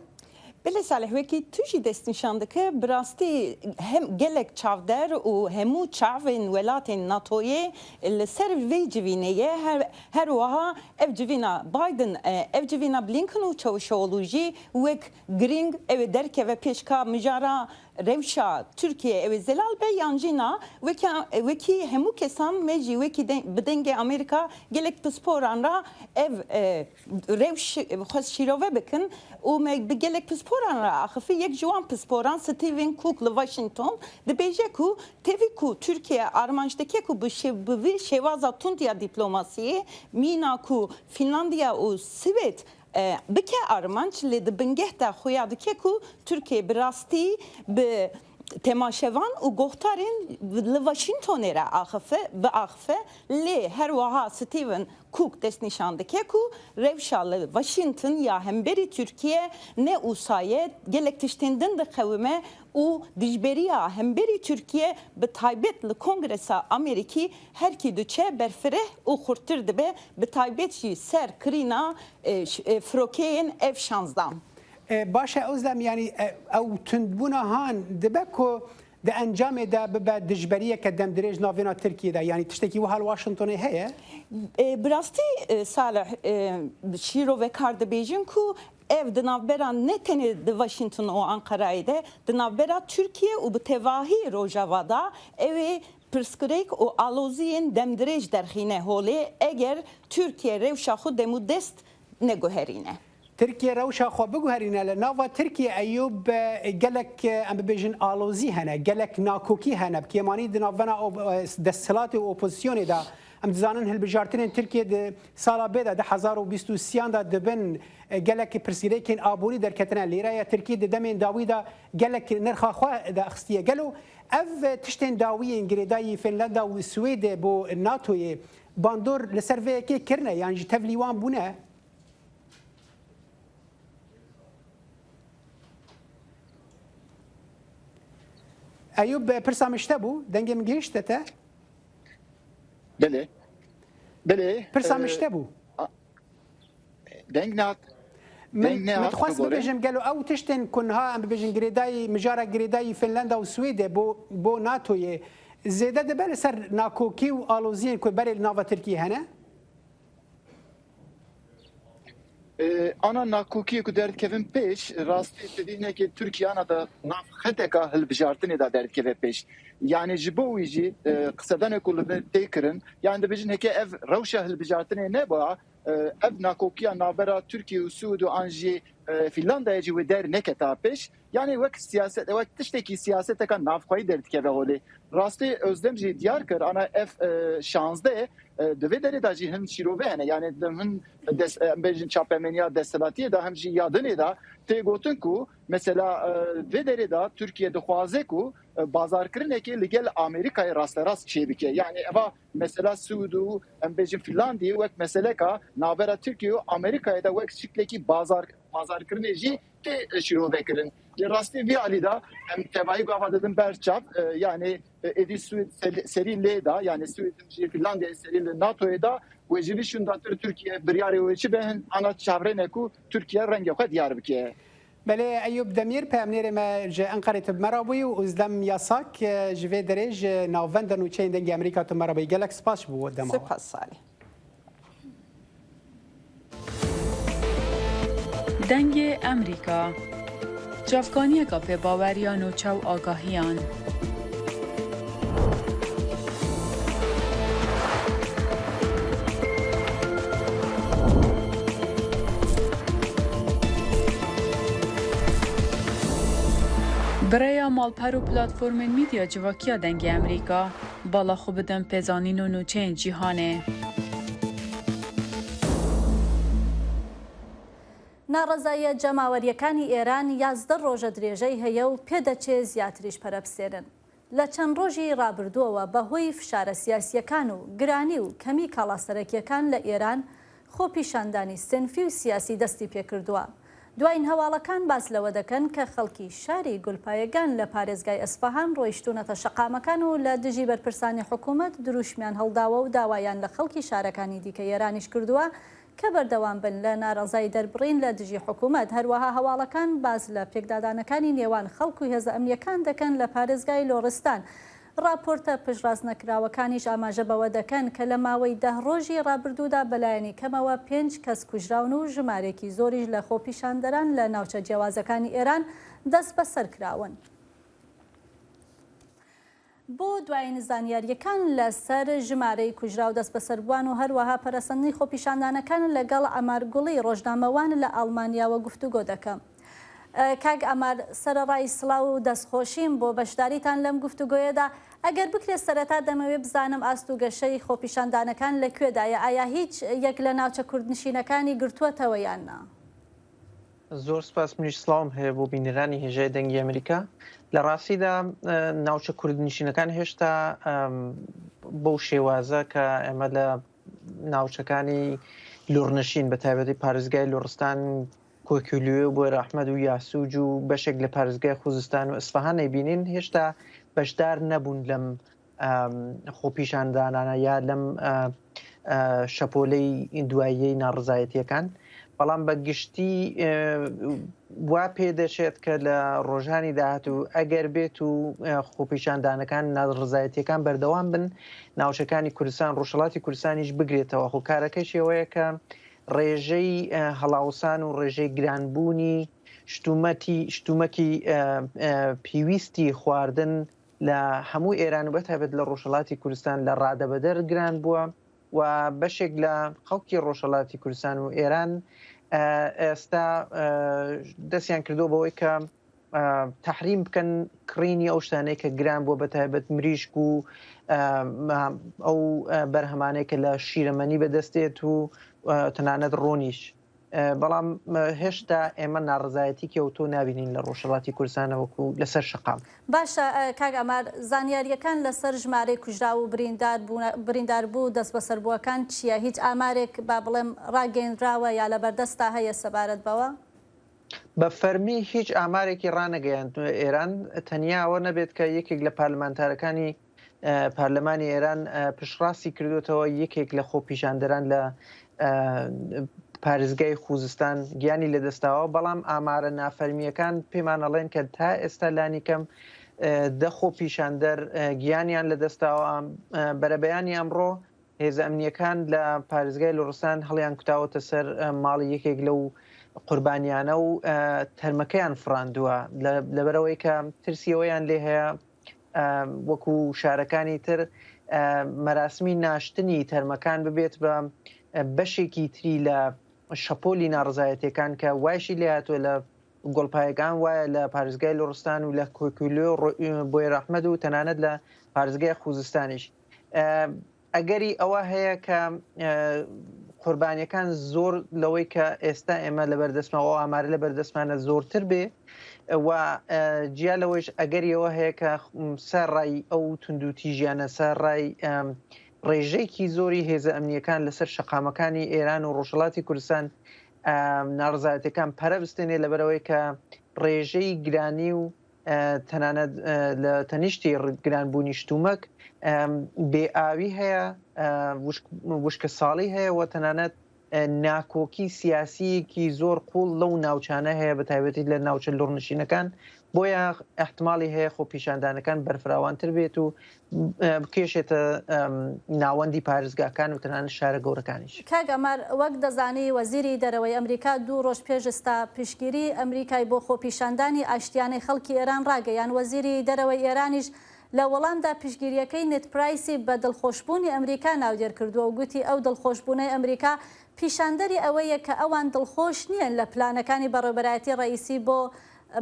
بله صالح وکی توشی دست نشانده که براستی هم گلک چاودر و همو چاوین ولات ناتوی لسر وی جوینه هر وها اف جوینا بایدن اف جوینا بلینکن و چاوشولوژی وک گرینگ او درکه و پیشکا مجارا روشا ترکیه او زلال به یانجینا وکی همو کسان میجی وکی بدنگ امریکا گلک پسپوران را اف روش خواست شیروه بکن و بگلک پسپوران را آخفی یک جوان پسپوران ستیون کوک لواشنگتن دبیجه کو تیوی کو ترکیه آرمانجدکی کو بوی شوازا تندیا دیپلوماسیه مینا کو فنلاندیا و سوید بکه آرمانج لید بنگه تا خویا دکه کو ترکیه براستی به تماشاوان و گفتارین لواشنگتن را آخفه لی هر وها ستیون کوک دست نشانده که کو روشال واشنگتن یا همبری ترکیه نه اوسایه گلک تشتندن ده قومه و دیجبریا همبری ترکیه به تایبت لکنگرسا امریکی هر کی دوچه برفره و خورتر دبه به تایبت سر کرینا فروکین اف 16 باشه اوزلم یعنی او تندبونا هان دبکو ده انجام ده به دجبریه که دم دریج ناوینا ترکیه ده یعنی تشتکی و حال واشنگتن هیه براستی صالح شیرو و کارد بیجن کو ev dınavberan ne teni de Washington o Ankara'ydı dınavbera Türkiye u betevahi rojavada evi pırskrek o aloziyen demdirej derhine holi eğer Türkiye revşahu demudest negoherine. تركيا روشا خو بجوهرينا لنافا تركيا أيوب جلك أم بيجن آلوزي هنا جلك ناكوكي هنا بكيماني دنافنا دستلات وأوبوزيوني دا أم زانن هالبجارتين تركيا د سالا بيدا د 2023 دا دبن جلك برسيريكين آبوري در كتنا ليرا تركيا د دمين داوي دا جلك نرخا خوا دا أخستيا جلو أف تشتين داوي إنجليزي فنلندا والسويد بو الناتو باندور لسرفي كي كرنا يعني تفليوان بونه أيوب برسام اشتبو دنجي مجيش تتا بله برسام اشتبو دنج نات من تخص ببيجم قالوا أو تشتن كنها أم ببيجن جريداي مجارة جريداي فنلندا وسويد بو ناتو زيادة دبل سر ناكوكي وآلوزين كل بري نافا تركيا هنا Ana nakuki ku derkevin peş rastı dediğine ki Türkiye'na da naf xeteka hilbijartini da derkeve peş. Yani jibovici kısadan ekulu tekirin yani de bijin heke ev rawşa hilbijartini ne ba ev nakukiya nabera Türkiye usudu anji Finlandiya'yı ve der neketa peş. Yani vek siyaset vek tişteki siyasete kan nafkayı derkeve holi. Rastı özlemci diyar kır ana ev şansde دویداری داشتی هم شیروه هنه یعنی هم بیشتر چاپمنیا دستلاتی دا هم جی یادنی دا تیگوتن کو مثلا دویداری دا ترکیه دخوازه کو بازار کرنه که لیگل آمریکای راست راست چی بکه یعنی اوا مثلا سعودو هم بیشتر فنلاندی وقت مثلا که نابرا ترکیه آمریکای دا وقت شکلی کی بازار کرنه جی تی شیروه کرن راستی وی علی دا هم تبایی گاوا دادن برچاب yani edi seri leda yani Suudi Finlandiya seri NATO'ya da ve şundatır Türkiye bir yere uçu ben ana çavrene ku Türkiye rengi xwe diyar bike. بله ایوب دمیر پیامنیر ما ج انقره تمرابوی و ازدم یاساک جوی درج ناوندن و چین دنگ امریکا تمرابوی گلک سپاس بو دما. سپاس سالی. دنگ امریکا جافگانی کا په باوریان و چو آگاهیان برای مالپر و پلاتفورم میدیا جواکیا دنگ امریکا بالا خوب دم پزانین و نوچین جیهانه ناڕەزاییە جەماوەریەکانی ئێران 11 ڕۆژە درێژەی هەیە و پێدەچێت زیاتریش پەرەپسێرن. لە چەند ڕۆژی ڕابردووەوە بەهۆی فشارە سیاسیەکان و گرانی و کەمی کاڵاسەرەکیەکان لە ئێران خۆ پیشاندانی سنفی و سیاسی دەستی پێکردووە. دوایین هەواڵەکان باس لەوە دەکەن کە خەڵکی شاری گولپایەگان لە پارێزگای ئەسفەهان ڕۆیشتونەتە شەقامەکان و لە دژی بەرپرسانی حکوومەت دروشمیان هەڵداوە و داوایان لە خەڵکی شارەکانی دیکە ئێرانیش کردووە کە بەردەوام بن لە ناڕەزایی دەربڕین لە دژی حکوومەت. هەروەها هەواڵەکان باز لە پێکدادانەکانی نێوان خەڵک و هێزە ئەمنیەکان دەکەن لە پارێزگای لۆڕستان. راپۆرتە پشتڕاست نەکراوەکانیش ئاماژە بەوە دەکەن کە لە ماوەی 10 ڕۆژی ڕابردوودا بەلایەنی کەمەوە 5 کەس کوژراون و ژمارێکی زۆریش لە خۆپیشاندەران لە ناوچە جیاوازەکانی ئێران دەست بەسەر کراون. بۆ دوایین زانیاریەکان لەسەر ژمارەی کوژرا و دەست بەسەربووان و هەروەها پەرەسەندنی خۆپیشاندانەکان لەگەڵ ئەمارگوڵی ڕۆژنامەوان لە ئەڵمانیاوە گفتوگۆ دەکەم. کاک ئەمار سەرەڕای سڵاو و دەستخۆشیم بۆ بەشداریتان لەم گفتوگۆیەدا. ئەگەر بکرێت سەرەتا دەمەوێت بزانم ئاستوگەشەی خۆپیشاندانەکان لەکوێدایە، ئایا هیچ یەک لە ناوچە کوردنشینەکانی گرتووەتەوە یان نا؟ زۆر سپاس، منیش سڵاوم هەیە بۆ بینەرانی هێژای دەنگی ئەمریکا. لە ڕاستیدا ناوچە کوردنشینەکان هێشتا بەو شێوازە کە ئێمە لە ناوچەکانی لۆڕنشین بە تایبەتی پارێزگای لۆڕستان، کۆکیلوێ و بۆ ڕەحمەد و یاسووج و بەشێک لە پارێزگای خوزستان و ئەسفەهان بینین هێشتا بەشدار نەبوون لەم خۆپیشاندانانە یا لەم شەپۆلەی دواییەی ناڕزایەتیەکان. بەڵام بە گشتی وا پێدەچێت کە لە ڕۆژانی داهاتوو ئەگەر بێت و خۆپیشاندانەکان ناڕزایەتیەکان بەردەوام بن، ناوچەکانی کوردستان ڕۆژهەڵاتی کوردستانیش بگرێتەوە. خۆ کارەکەش ئەوەیە کە ڕێژەی هەڵاوسان و ڕێژەی گرانبوونی شتومەکی پێویستی خواردن لە هەموو ئێران و بەتایبەت لە ڕۆژهەڵاتی کوردستان لە ڕادەبەدەر گران بووە و بەشێک لە خەڵکی ڕۆژهەڵاتی کوردستان و ئێران ئێستا دەستیان کردو بەوەی کە تەحریم بکەن کڕینی ئەو شتانەی کە گران بووە بەتایبەت مریشک و ئەو بەرهەمانەیە کە لە شیرەمەنی بەدەستێت و تەنانەت ڕۆنیش. بەڵام هێشتا ئێمە ناڕزایەتی کەوتۆ نبینین لە ڕۆژهەڵاتی کوردستانەوەکو لەسەر شقام. باشە کاک ئەمار، زانیاریەکان لەسەر ژمارەی کوژرا و بریندار بوو دەست بەسەربووەکان چییە؟ هیچ ئامارێک با بڵێم ڕاگەیەنراوە یا لەبەردەستا هەیە سەبارەت بەوە؟ بە فەرمی هیچ ئامارێکی ڕانەگەیاند ئێران، تەنیا ئەوە نەبێت کە یەکێک لە پارلەمانتارەکانی پارلەمانی ئێران پشتڕاستی کردوێتەوە یەکێک لە خۆپیشاندەران لە پارێزگای خوزستان گیانی لەدەستاوە. بەڵام ئامارە نافەرمیەکان پێمان ئەڵێن کە تا ئێستا لانی کەم 10 خۆپیشاندەر گیانیان لەدەستاوە. بەرەبەیانی ئەمڕۆ هێزە ئەمنیەکان لە پارێزگای لۆڕستان هەڵیان کوتاوەتە سەر ماڵی یەکێک لەو قوربانیانە و تەرمەکەیان فڕاندووە لەبەرەوەی کە ترسیەوەیان لێ هەیە وەکو شارەکانی تر مەراسمی ناشتنی تەرمەکان ببێت بە بەشێکی تری لە شەپۆلی ناڕزایەتیەکان کە وایشی لێ هاتووە لە گۆڵپایەکان وایە لە پارێزگای لۆڕستان و لە کۆکیلۆ بۆی ڕەحمەد و تەنانەت لە پارێزگای خوزستانیش. ئەگەری ئەوە هەیە کە قوربانیەکان زۆر لەوەی کە ئێستا ئێمە لە بەردەستمەوە ئامارە لە بەردەستمانە زۆرتر بێ و جیا لەوەیش ئەگەریەوە هەیە کە سەرڕای ئەو توندوتیژیانە سەرڕای ڕێژەیەکی زۆری هێزە ئەمنیەکان لەسەر شەقامەکانی ئێران و ڕۆژهەڵاتی کوردستان ناڕزایەتەکان پەرە بستێنێ لەبەرەوەی کە ڕێژەی گرانی و تەنانەت لە تەنیشتی گرانبوونی شتومەک بێئاوی هەیە، وشکە ساڵی هەیە و تەنانەت ناکۆکی سیاسیەکی زۆر قوڵ لەو ناوچانە هەیە بە تایبەتی لە ناوچە لۆڕنشینەکان. بۆیە احتمالی هەیە خۆپیشاندانەکان بەرفراوانتر بێت و بکێشێتە ناوەندی پارێزگاکان و تەنانەت شارە گەورەکانیش. کاک ئەمار، وەک دەزانی وەزیری دەرەوەی ئەمریکا 2 ڕۆژ پێش ئێستا پشگیری ئەمریکای بۆ خۆپیشاندانی ئاشتیانەی خەڵکی ئێران ڕاگەیان. وەزیری دەرەوەی ئێرانیش لە وەڵامدا پشگیریەکەی نێتپرایسی بە دڵخۆشبوونی ئەمریکا ناودێر کردووە و گوتی ئەو دڵخۆشبوونەی ئەمریکا پیشاندەری ئەوەیە کە ئەوان دڵخۆش نییەن لە پلانەکانی بەڕێوەبەرایەتی ڕئیسی بۆ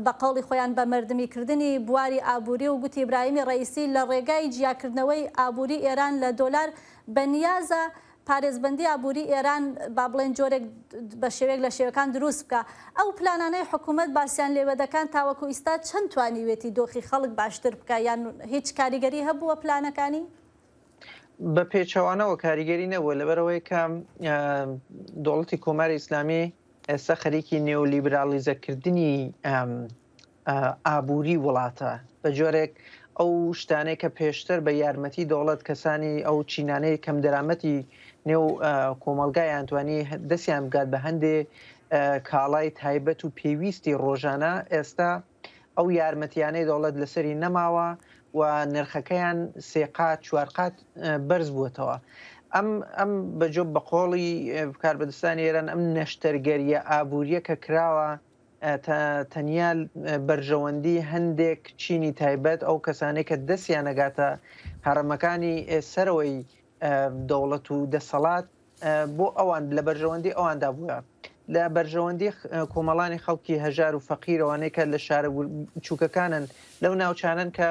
بە قەڵی خۆیان بە مردمیکردنی بواری ئابووری و گوتی ئیبراهیمی ڕئیسی لە ڕێگای جیاکردنەوەی ئابووری ئێران لە دۆلار بەنیازە پارێزبندی ئابووری ئێران با بڵێن جۆرێک بە شێوەیەک لە شێوەکان دروست بکە. ئەو پلانانەی حکوومەت باسییان لێوەدەکان تاوەکو ئیستا چەند توانیوێتی دۆخی خەڵک باشتر بکە یان هیچ کاریگەری هەبووە پلانەکانی؟ بە پێچەوانەوە کاریگەری نەبووە لەبەرەوەی کە دەوڵەتی کۆماری ئیسلامی ئێستا خەریکی نێۆلیبرالیزەکردنی ئابووری وڵاتە بە جۆرێک ئەو شتانەی کە پێشتر بە یارمەتی دەوڵەت کەسانی ئەو چینانەی کەم دەرامەتی نێو کۆمەلگای ئەتوانی دەستیان بگات بە هەندێک کاڵای تایبەت و پێویستی ڕۆژانە ئێستا ئەو یارمەتیانەی دەوڵەت لەسەری نەماوە و نرخەکەیان سێقات چوارقات بەرز بووەتەوە. ئەم بەجۆ بەقۆڵی کاربەدەستانی ئێران ئەم نەشتەرگەریە ئابوووریە کە کراوە تەنیا بەرژەوەندی هەندێک چینی تایبەت ئەو کەسانەی کە دەستیان نەگاتە هەرەمەکانی سەرەوەی دەوڵەت و دەسەڵات بۆ ئەوان لە بەرژەوەندی ئەواندا بووە لە بەرژەوەندی کۆمەڵانی خەڵکی هەژار و فەقیرەوانەی کە لە شارە چووکەکانن لەو ناوچانن کە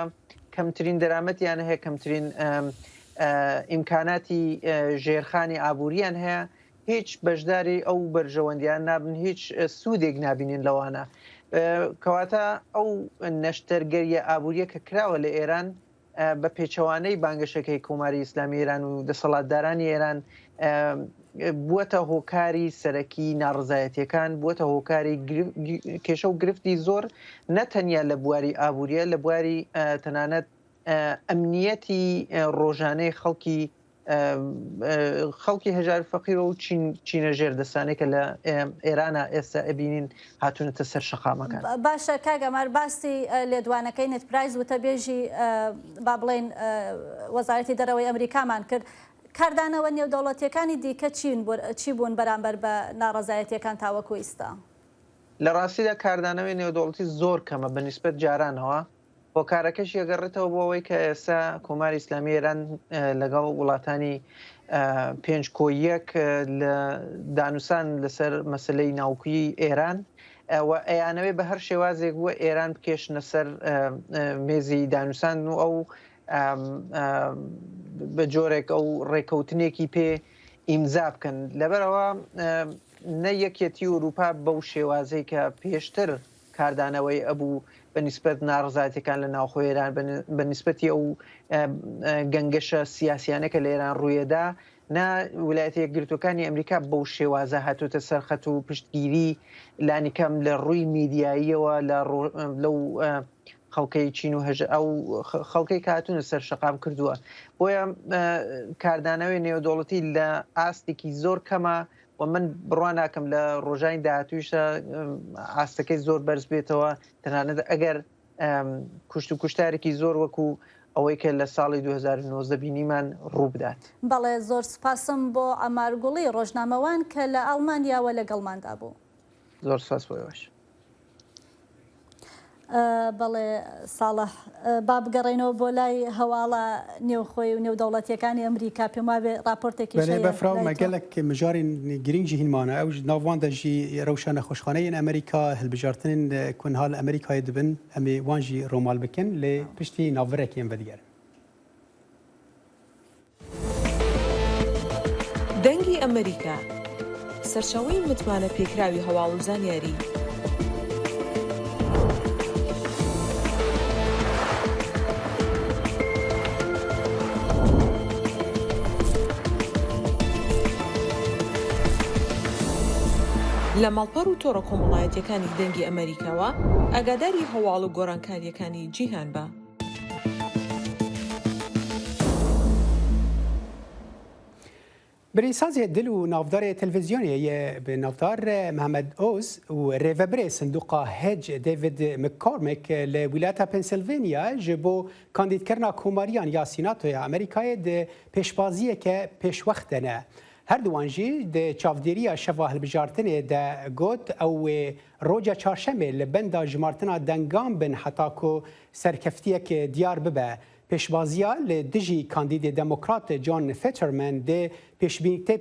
کەمترین دەرامەتیان هەیە کەمترین ئیمکاناتی ژێرخانی ئابووریان هەیە هیچ بەشداری ئەو بەرژەوەندیان نابن هیچ سوودێک نبینین لەوانە کەواتە ئەو نەشتەرگەریە ئابووریە کە کراوە لە ئێران بە پێچەوانەی بانگەشەکەی کۆماری ئیسلامی ئێران و دەسەڵاتدارانی ئێران بووەتە هۆکاری سەرەکی ناڕزایەتیەکان بووەتە هۆکاری کێشە و گرفتی زۆر نەتەنیا لە بواری ئابووریە لە بواری تەنانەت ئەمنیەتی ڕۆژانەی خەڵکی هەژار فەقیرە و چینە ژێردەسانێک کە لە ئێرانە ئێستا ئەبینین هاتوونەتە سەر شەقامەکان. باشە کاگەمار باسی لێدوانەکەی نتپرایز وتە بێژی با بڵێن وەزارەتی دەرەوەی ئەمریکامان کرد. کاردانەوە نێودەوڵەتیەکانی دیکە چی بوون بەرامبەر بە ناڕەزایەتیەکان تاوەکو ئێستا؟ لە ڕاستیدا کاردانەوەی نێودەوڵەتی زۆر کەمە بەنسبەت جارانەوە هۆکارەکەش یەگەڕێتەوە بۆ ئەوەی کە ئێستا کۆماری ئیسلامی ئێران لەگەڵ وڵاتانی 5-1 لە دانووسان لەسەر مەسلەی ناوکوی ئێران و ئەیانەوەی بە هەر شێوازێک بووە ئێران بکێشنە سەر مێزی دانووسان و ئەو بە جۆرێک ئەو ڕێکەوتنێکی پێ ئیمزا بکەن لەبەرەوە نە یەکێتی ئوروپا بەو شێوازەی کە پێشتر کاردانەوەی ئەبوو بەنسبەت ناڕزایەتەکان لە ناوخۆی ئێران بەنسبەتی ئەو گەنگەشە سیاسیانەکە لە ئێران ڕوویەدا نا ویلایەتە یەکگرتووەکانی ئەمریکا بەو شێوازە هاتووتە سەرخەت و پشتگیری لانیکەم لە ڕووی میدیاییەوە لەو خەڵکەی چین و ئەو خەڵکەی کاتونە سەر شەقام کردووە بۆیە کاردانەوەی نێودەوڵەتی لە ئاستێکی زۆر کەمە و من بڕوان ناکەم لە ڕۆژانی داهاتوویشە ئاستەکەی زۆر بەرز بێتەوە تەنانەت ئەگەر کوشت و کوشتارێکی زۆر وەکو ئەوەی کە لە ساڵی 2019 بینیمان ڕوو بدات. بەڵێ زۆر سپاسم بۆ ئەمارگوڵی ڕۆژنامەوان کە لە ئەڵمانیاوە لەگەڵماندا بوو. زۆر سپاس بۆیەوەش. بەڵێ ساڵح با بگەڕێنەوە بۆ لای هەواڵە نێوخۆی و نێودەوڵەتیەکانی ئەمریکا پێم وابێ راپۆرتێکی بەفراو مەگەلک مژارین گرنگجی هینمانە ئەو ناواندا ژی ڕەوشانە خۆشخانەیەن ئەمریکا هەلبژارتنین کونهال ئەمریکای دبن ئەمێ وانژی ڕۆمال بکەن لێ پشتی ناوەرێکیان بەدیگەر. دەنگی ئەمریکا سەرچاوەی متمانە پێکراوی هەواڵ و زانیاری لە ماڵپەڕ و تۆڕە کۆمەڵایەتیەکانی دەنگی ئەمریکاوە ئاگاداری هەواڵ و گۆڕانکاریەکانی جیهان بە. بريسازي دلو نافدار تلفزيونية بنافدار محمد أوز وريفبري صندوق هج ديفيد مكورميك لولاية بنسلفانيا جبو كانديد كرنا كوماريان يا سيناتو يا أمريكا دي بيشبازية كبيش وقتنا هر دوانجي دي چافديريا شفاه البجارتني دا قوت أو روجا چارشمي لبندا جمارتنا دنگام بن حتاكو سركفتيك ديار ببا پیشبازیا لدیجی کاندید دموکرات جان فترمن ده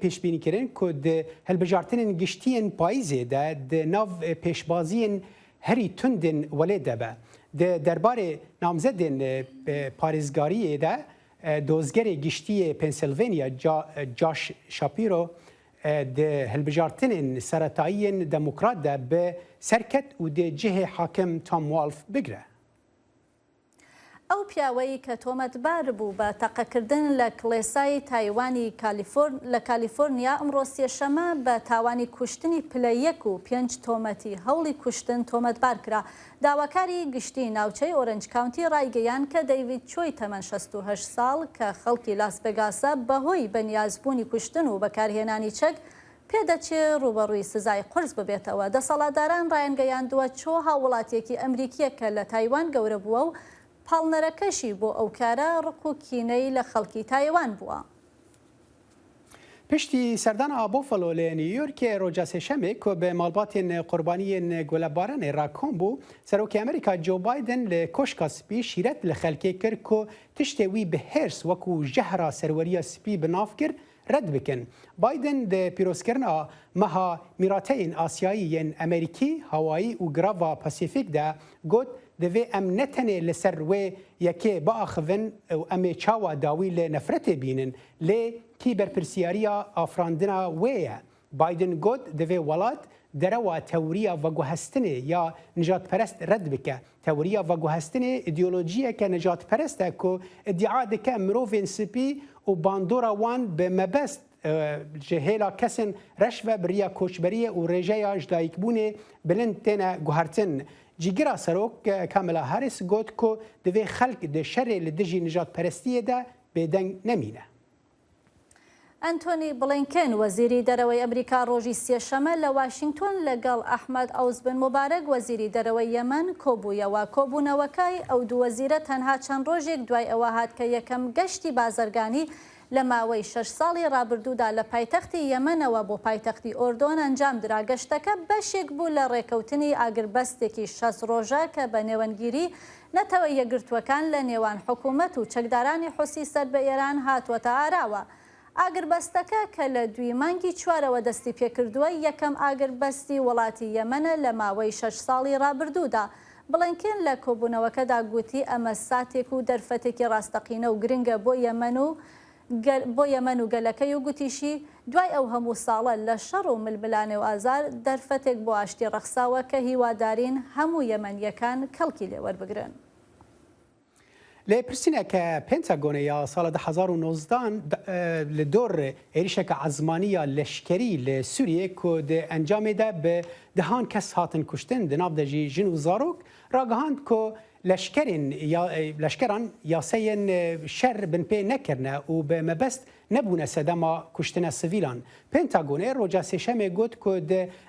پیشبینی کردن که ده هلبجارتن گشتین پاییزه ده ناو پیشبازین هری تندن ولیده به ده درباره نامزدن پاریزگاری ده دوزگر گشتی پنسیلوانیا جاش شاپیرو ده هلبجارتن سرطایی دموکرات ده به سرکت و ده جه حاکم تام والف بگره. ئەو پیاوەی کە تۆمەتبار بوو بە تەقەکردن لە کڵێسای تایوانی لە کالیفۆرنیا ئەمڕۆ سێشەمە بە تاوانی کوشتنی پلە 1 و 5 تۆمەتی هەوڵی کوشتن تۆمەتبار کرا. داواکاری گشتی ناوچەی ئۆرنج کاونتی ڕایگەیان کە دەیڤید چۆی تەمەن 68 ساڵ کە خەڵکی لاس ڤێگاسە بەهۆی بەنیازبوونی کوشتن و بەکارهێنانی چەک پێدەچێت ڕوبەڕووی سزای قورس ببێتەوە. دەسەڵاتداران ڕایانگەیاندووە چۆ هاوڵاتیەکی ئەمریکیە کە لە تایوان گەورە بووە و پاڵنەرەکەشی بۆ ئەو کارە ڕق و کینەی لە خەڵکی تایوان بووە. پشتی سەردانا بۆفەلۆ لە نیویۆرکێ ڕۆژە سێشەمێک کە بە ماڵباتێن قوربانیên گۆلەبارانê راکۆن بوو سەرۆکی ئەمریکا جۆ بایدن لە کۆشکا سپی شیرەت لە خەلکێ کرد کە تشتێ وی بە هێرس وەکو ژەهرا سەروەریە سپی بناف کرد رد بکن. بایدن د پیرۆزکردنا مەها میراتەیên ئاسیایی yên ئەمریکی هەوایی و گراڤا پەسیفیک de got divê em netenê li ser wê yekê biaxivin û em ê çawa dawî lê nefretê bînin lê kîberpirsiyariya afirandina wê ye. Biden got divê welat derewa tewriya veguhestinê ya nijadperest red bike. Tewriya veguhestinê îdeolojiyeke nijadperest e ku iddia dike mirovên spî û bandora wan bi mebest ji hêla kesên reş ve biriya koçberiyê û rêjeya ji dayîkbûnê bilind têne guhertin. Cîgira serok Kamala Harris got ku divê xelk di şerê li dijî nijadperestiyê de bêdeng nemîne. ئەنتۆنی بڵینکن وەزیری دەرەوەی ئەمریکا ڕۆژی سێشەمە لە واشنگتۆن لەگەڵ ئەحمەد ئەوزبن موبارەک وەزیری دەرەوەی یەمەن کۆبوویەوە. کۆبوونەوەکەی ئەو دوو وەزیرە تەنها چەند ڕۆژێک دوای ئەوە هات کە یەکەم گەشتی بازرگانی لە ماوەی 6 ساڵی ڕابردوودا لە پایتەختی یەمەنەوە بۆ پایتەختی ئۆردۆن ئەنجام درا. گەشتەکە بەشێک بوو لە ڕێکەوتنی ئاگربەستێکی 6 ڕۆژە کە بە نێوەنگیری نەتەوە یەکگرتوەکان لە نێوان حکوومەت و چەکدارانی حوسی سەر بە ئێران هاتووەتە ئاراوە. ئاگربەستەکە کە لە دوی مانگی 4ەوە دەستی پێکردووە یەکەم ئاگربەستی وڵاتی یەمەنە لە ماوەی 6 ساڵی ڕابردوودا. بڵینکن لە کۆبوونەوەکەدا گوتی ئەمە ساتێک و دەرفەتێکی ڕاستەقینە و گرنگە بۆ یەمەن و گەلەکەی و گوتیشی دوای ئەو هەموو ساڵە لە شەڕ و ململانێ و ئازار دەرفەتێک بۆ ئاشتی ڕەخساوە کە هیوادارین هەموو یەمەنیەکان کەڵکی لێوەربگرن. لە پرسینێکە پێنتاگۆنەیە ساڵە 2019 لە دۆر عێریشێکە عەزمانیە لەشکەری لە سووریە کۆ ئەنجامێدا بە دەهان کەس هاتن کوشتن دناو دەژی ژن و زارۆک ڕاگەهاند کۆ لەشکەران یاسەیەن شەر بن پێ نەکردنە و بە مەبەست نەبوونە سەدەما کوشتنە سڤیلان. پێنتاگۆنێ ڕۆژە سێشەمێ گوت کۆ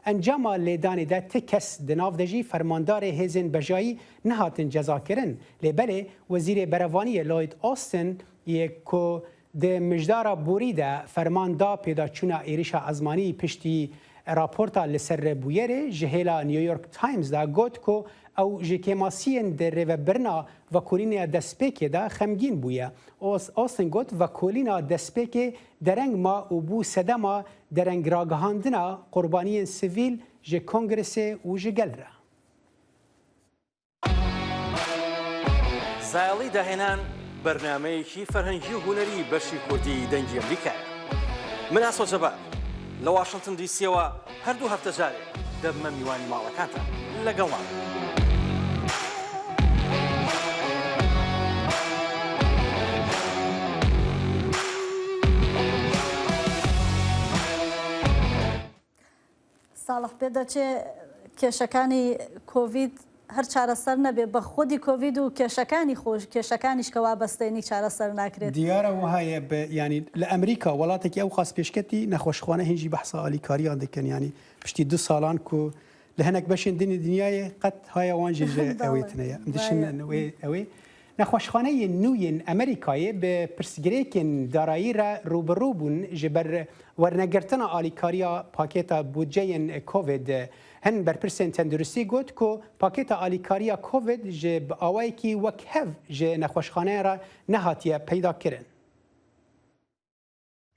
ئەنجاما لێدانێدا تی کەس دناو دەژی فەرماندارێ هێزن بەژایی نەهاتن جەزاکردن. لێبەرێ وەزیرێ بەرەوانیە لۆید ئۆستن کۆ مژدارە بوریدا فەرماندا پێداچوونە عێریشە عەزمانی پشتی راپۆرتا لەسەر بویەرێ ji hêla New York Times da got ku ew ji kêmasiyên di rêvebirina vekolînaya destpêkê de xemgîn bûye. Austin got vekolîna destpêkê dereng ma û bû sedema derengragihandina qurbaniyên sivîl ji Kongresê û ji gel re. زایڵی داهێنان بەرنامەیەکی فەرهەنگی و هونەری بەشی کوردی دەنگی ئەمریکایە. من ئاسۆ جەبار لە واشنگتن دیسیەوە هەردوو هەفتە جارێ دەبمە میوانی ماڵەکانتان لەگەڵمان. ساڵح پێدەچێ کێشەکانی کۆڤید هەر چارەسەر نەبێ بە خودی کۆڤید و کێشەکانی خۆش کێشەکانیش کە وابەستەینی چارەسەر ناکرێت. دیارە وهایە ینی لە ئەمریکا وڵاتێکی ئەو خاص پێشکەتی نەخۆشخوانە هێنجی بەحسا ئالیکاریان دەکەن ینی پشتی 2 ساڵان و لە هەنێک بەشێن دنی دنیاە قەت هایە وانجێ ئەوێتنەیە دشن ئەوێ نەخۆشخانەیە نوێن ئەمریکایە بە پرسگرێکن دارایی را ڕوبەڕوو بوون ji ber wernegirtina alîkariya pakêta budceyên Covid hin berpirsên tenduristî got ku pakêta alîkariya Covid ji bi awayekî wek hev ji nexweşxaneya re nehatiye peyda kirin.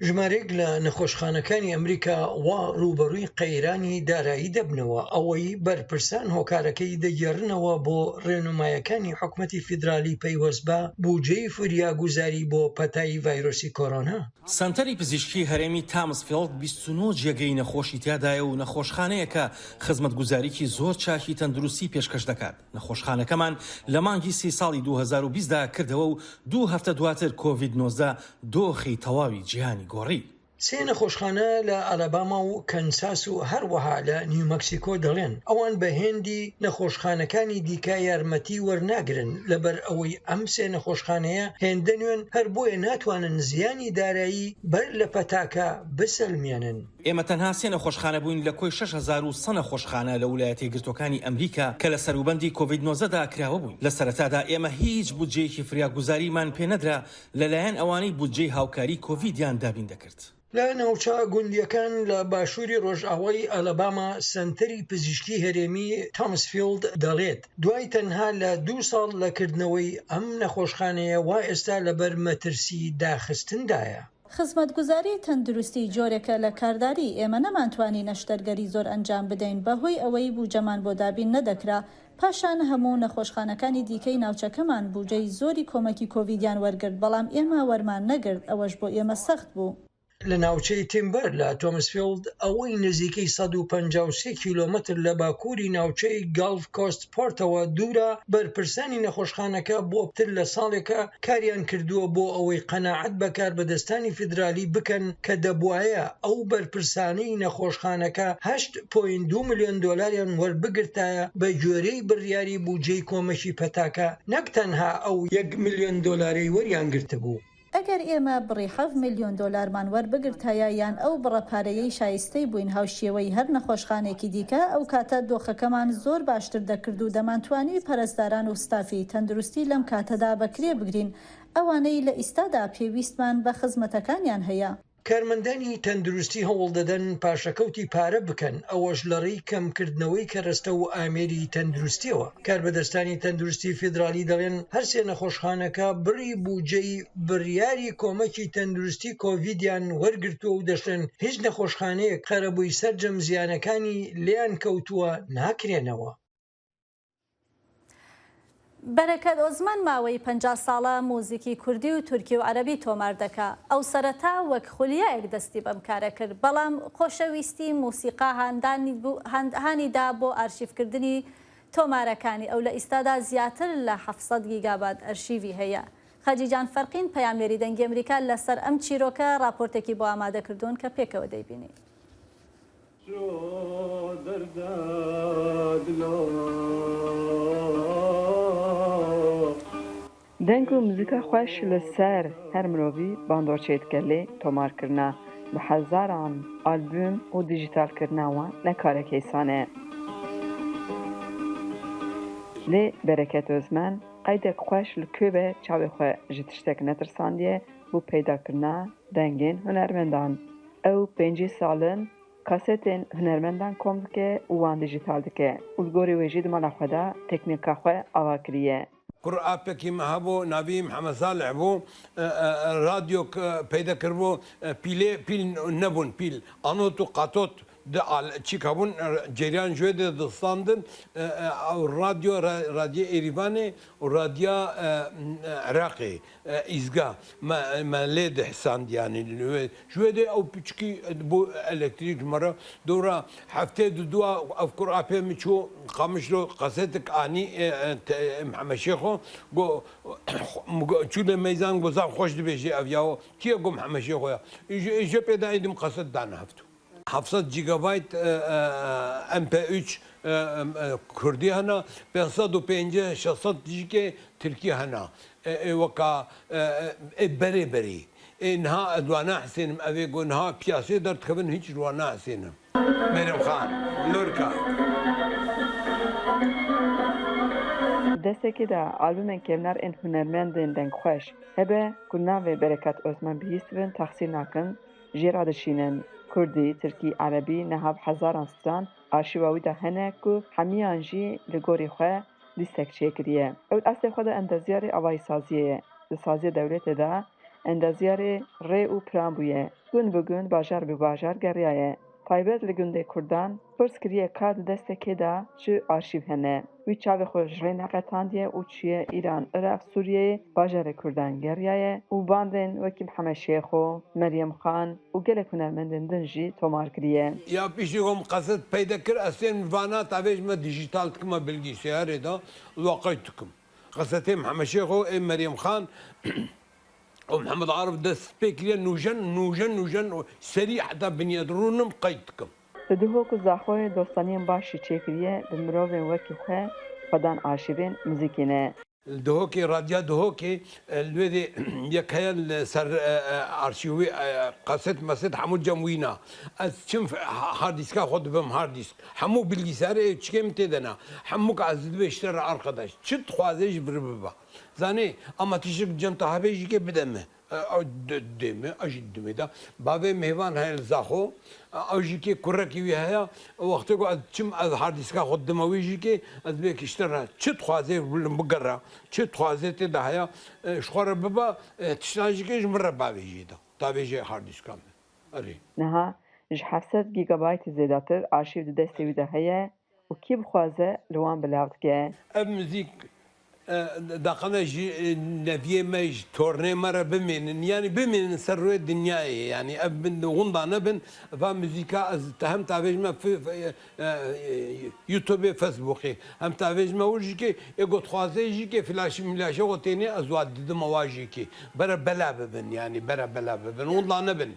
ژمارەیەک لە نەخۆشخانەکانی ئەمریکا وا ڕوبەڕووی قەیرانی دارایی دەبنەوە ئەوەی بەرپرسان هۆکارەکەی دەگێڕنەوە بۆ ڕێنمایەکانی حکوومەتی فیدرالی پەیوەست بە بودجەی فریاگوزاری بۆ پەتای ڤایرۆسی کۆرۆنا. سنتەری پزیشکی هەرێمی تامسفیلد 29 جێگەی نەخۆشی تیادایە و نەخۆشخانەیە کە خزمەتگوزاریکی زۆر چاکی تەندروستی پێشکەش دەکات. نەخۆشخانەکەمان لە مانگی 30 ساڵی 2020دا کردەوە و 2 هەفتە دواتر کۆڤید-19 دۆخی تەواوی جیهانی گۆڕی. سێ نەخۆشخانە لە ئەلاباما و کەنساس و هەروەها لە نیومەکسیکۆ دەڵێن ئەوان بە هێندی نەخۆشخانەکانی دیکە یارمەتی وەرناگرن لەبەر ئەوەی ئەم سێ نەخۆشخانەیە هێندە نوێن هەر بۆیە ناتوانن زیانی دارایی بەر لە پەتاکە بسەلمێنن. ئێمە تەنها سێ نەخۆشخانە بووین لە کۆی 6,100 نەخۆشخانە لە ویلایەتە یەکگرتووەکانی ئەمریکا کە لە سەروبەندی کۆڤید-19دا کراوە بووین. لە سەرەتادا ئێمە هیچ بودجەیەکی فریاگوزاریمان پێنەدرا لەلایەن ئەوانەی بودجەی هاوکاری کۆڤیدیان دابین دەکرد. لە ناوچە گوندیەکان لە باشووری ڕۆژئاوای ئەلەباما سنتەری پزیشکی هەرێمی تامسفیلد دەڵێت دوای تەنها لە 2 ساڵ لەکردنەوەی ئەم نەخۆشخانەیە وا ئێستا لەبەر مەترسی داخستندایە. خزمەتگوزاری تەندروستی جۆرێکە لە کارداری ئێمە نەمانتوانی نەشتەرگەری زۆر ئەنجام بدەین بەهۆی ئەوەی بوجەمان بۆ دابین نەدەکرا پاشان هەموو نەخۆشخانەکانی دیکەی ناوچەکەمان بوجەی زۆری کۆمەکی کۆڤیدیان وەرگرت بەڵام ئێمە وەرمان نەگرت ئەوەش بۆ ئێمە سەخت بوو. لە ناوچەی تیمبەر لە تۆمسفیلد ئەوەی نزیکەی 153 کیلۆمەتر لە باکووری ناوچەی گالف کۆست پۆرتەوە دوورە بەرپرسانی نەخۆشخانەکە بۆ پتر لە ساڵێکە کاریان کردووە بۆ ئەوەی قەناعەت بەکار بەدەستانی فیدرالی بکەن کە دەبوایە ئەو بەرپرسانەی نەخۆشخانەکە 8.2 ملیۆن دۆلاریان وەربگرتایە بە گوێرەی بڕیاری بودجەی کۆمەکی پەتاکە نەک تەنها ئەو 1 ملیۆن دۆلاری وەریان گرتە بوو. ئەگەر ئێمە بڕی 7 ملیۆن دۆلارمان وەربگرتایە یان ئەو بڕەپارەیەی شایستەی بووین هاوشێوەی هەر نەخۆشخانێکی دیکە ئەو کاتە دۆخەکەمان زۆر باشتر دەکرد و دەمانتوانی پەرستاران و ستافی تەندروستی لەم کاتەدا بەکرێ بگرین ئەوانەی لە ئیستادا پێویستمان بە خزمەتەکانیان هەیە. کارمەندانی تەندروستی هەوڵ دەدەن پاشەکەوتی پارە بکەن ئەوەش لەڕێی کەمکردنەوەی کەرەستە و ئامێری تەندروستیەوە. کاربەدەستانی تەندروستی فیدرالی دەڵێن هەرسێ نەخۆشخانەکە بڕی بودجەی بڕیاری کۆمەکی تەندروستی کۆڤیدیان وەرگرتووە و دەشێن هیچ نەخۆشخانەیەک قەرەبووی سەرجەم زیانەکانی لیان کەوتووە ناکرێنەوە. بەرەکەت ئۆزمان ماوەی 50 ساڵە مۆزیکی کوردی و تورکی و عەرەبی تۆمار دەکا ئەو سەرەتا وەک خولیایەک دەستی بەم کارە کرد بەڵام خۆشەویستی موسیقا هاندانیدا بۆ ئارشیفکردنی تۆمارەکانی ئەو لە ئیستادا زیاتر لە 700 گیگابات ئەرشیوی هەیە. خەجیجان فەرقین پەیامێری دەنگی ئەمریکا لەسەر ئەم چیرۆکە راپۆرتێکی بۆ ئامادەکردوون کە پێکەوە دەیبینی. دەنگ و موزیکە خۆش لەسەر هەر مرۆڤی باندۆرچێتگەلێ تۆمارکردنا بە حەزاران ئالبوم و دیجیتالکردناوە نەکارێکی سانەیە. لێ بەرەکەت ئۆزمان قەیدێک خۆش لە کوێبێ چاوێ خۆ ji tiştek netirsandiye bû peydakirina dengên hunermendan. Ew 5 salin kasetên hunermendan kom dike û wan dijital dike û li gorî wê jî di mala xwe de teknîka xwe ava kiriye. قرآبکی مهبو نبی محمد صالح بو رادیو پیدا کربو پیل نبون پیل آنوت و قطوت چی کبون جریان جوید دستاندن رادیو ایریوانی و رادیو عراقی ایزگا ملید حسان یعنی جوید او پیچکی بو الکتریک مرا دورا هفته دو اف قرآبی میچو قامشلو قصتك آنی محمد شیخو گو چون میزان گذار خوش دبیجی اویاو کیه گو محمد شیخو یا ایجا پیدا ایدیم قصد دان هفتو 700 جیگابایت MP3 کردی هنا 550 600 جیگه ترکی هنا وکا بری اینها دوانا حسینم اوی گونها پیاسی در تخبن هیچ دوانا حسینم مریم خان لورکا دەستێکی دا ئالبومێک کێمنار ئین هونەرمەندên دەنگخۆش هەبێ ku navê Bereket Osman bihîstin texsîl nakin jê radişînin Kurdî, Tirkî, Erebî nihav hezaran stran arşîva wî de hene ku hemiyan jî li gorî xwe dîstek çêkiriye. Ew eslê xwe de endeziyarê avayî saziyê ye. Di saziya dewletê de ئەندازیارێ ڕێ و پران بوویە گوند بگوند باژار بە باژار گەڕایە تایبەت لە گوندی کوردان پرس کردیە کات دەستێکێدا چ ئارشیڤ هەنە وی چاوی خۆش ڕێ نەقەتاندیە و چیە ئیران عێراق سووریە باژارە کوردان گەڕایە و باندێن وەکی محەممەد شێخ و مەریەم خان و gelek hunermendên din jî tomar kiriye. Ya pişî hom qeset peyda kir esên vana tavêj me dijîtal dikime bilgîşeyarê da waqay dikim. Qesetê Mihemed Şêx û ê Meryem Xan û Mihemed Arif dest pê kiriye nûjen serî heta binyedrûnim qeyd dikim. Li Duhok û Zaxoyê dostaniyên başî çêkiriye bi mirovên wekî xwe xwedan arşîvên muzîkê ne. Duhokê radya Duhokê li wê yek heye li ser arşîvê qeset meset hemû cem wîna. Ez çim hardîska xwe dibim hardîsk. Hemû bilgîserê çikê min tê de ne. Hemû ez dibê ji te re arkadaş. Çi dixwaze jî vir bibe. Zanê ama tişik cem tahabê jî kê bide me. Deme, ajit deme da. Bavê mêvan heye li Zaxo. Ew jî kê kurekî wî heye. Wextê ku ez çim ez hardîska xwe dime wî jî kê ez bê kişte re çi dixwaze bigere. Çi dixwaze tê de heye ji xwe re bibe tiştan jî kê ji min re bavê jî da. Tavê jê hardîska me. Erê. Niha ji 700 gîgabaytê zêdetir arşîv di destê wî de heye û kî bixwaze li wan bilav dike. Ev müzik دقنا جي نبيه ماج تورني مرة بمين يعني بمين سروي الدنيا يعني ابن غنضة نبن فموسيقى تهم تعرفش ما في يوتيوب فيسبوك هم تعرفش ما وجهك يقول خوازي جيك فلاش ملاش وتاني ازواد دم واجيك برا بلا ببن يعني برا بلا ببن غنضة نبن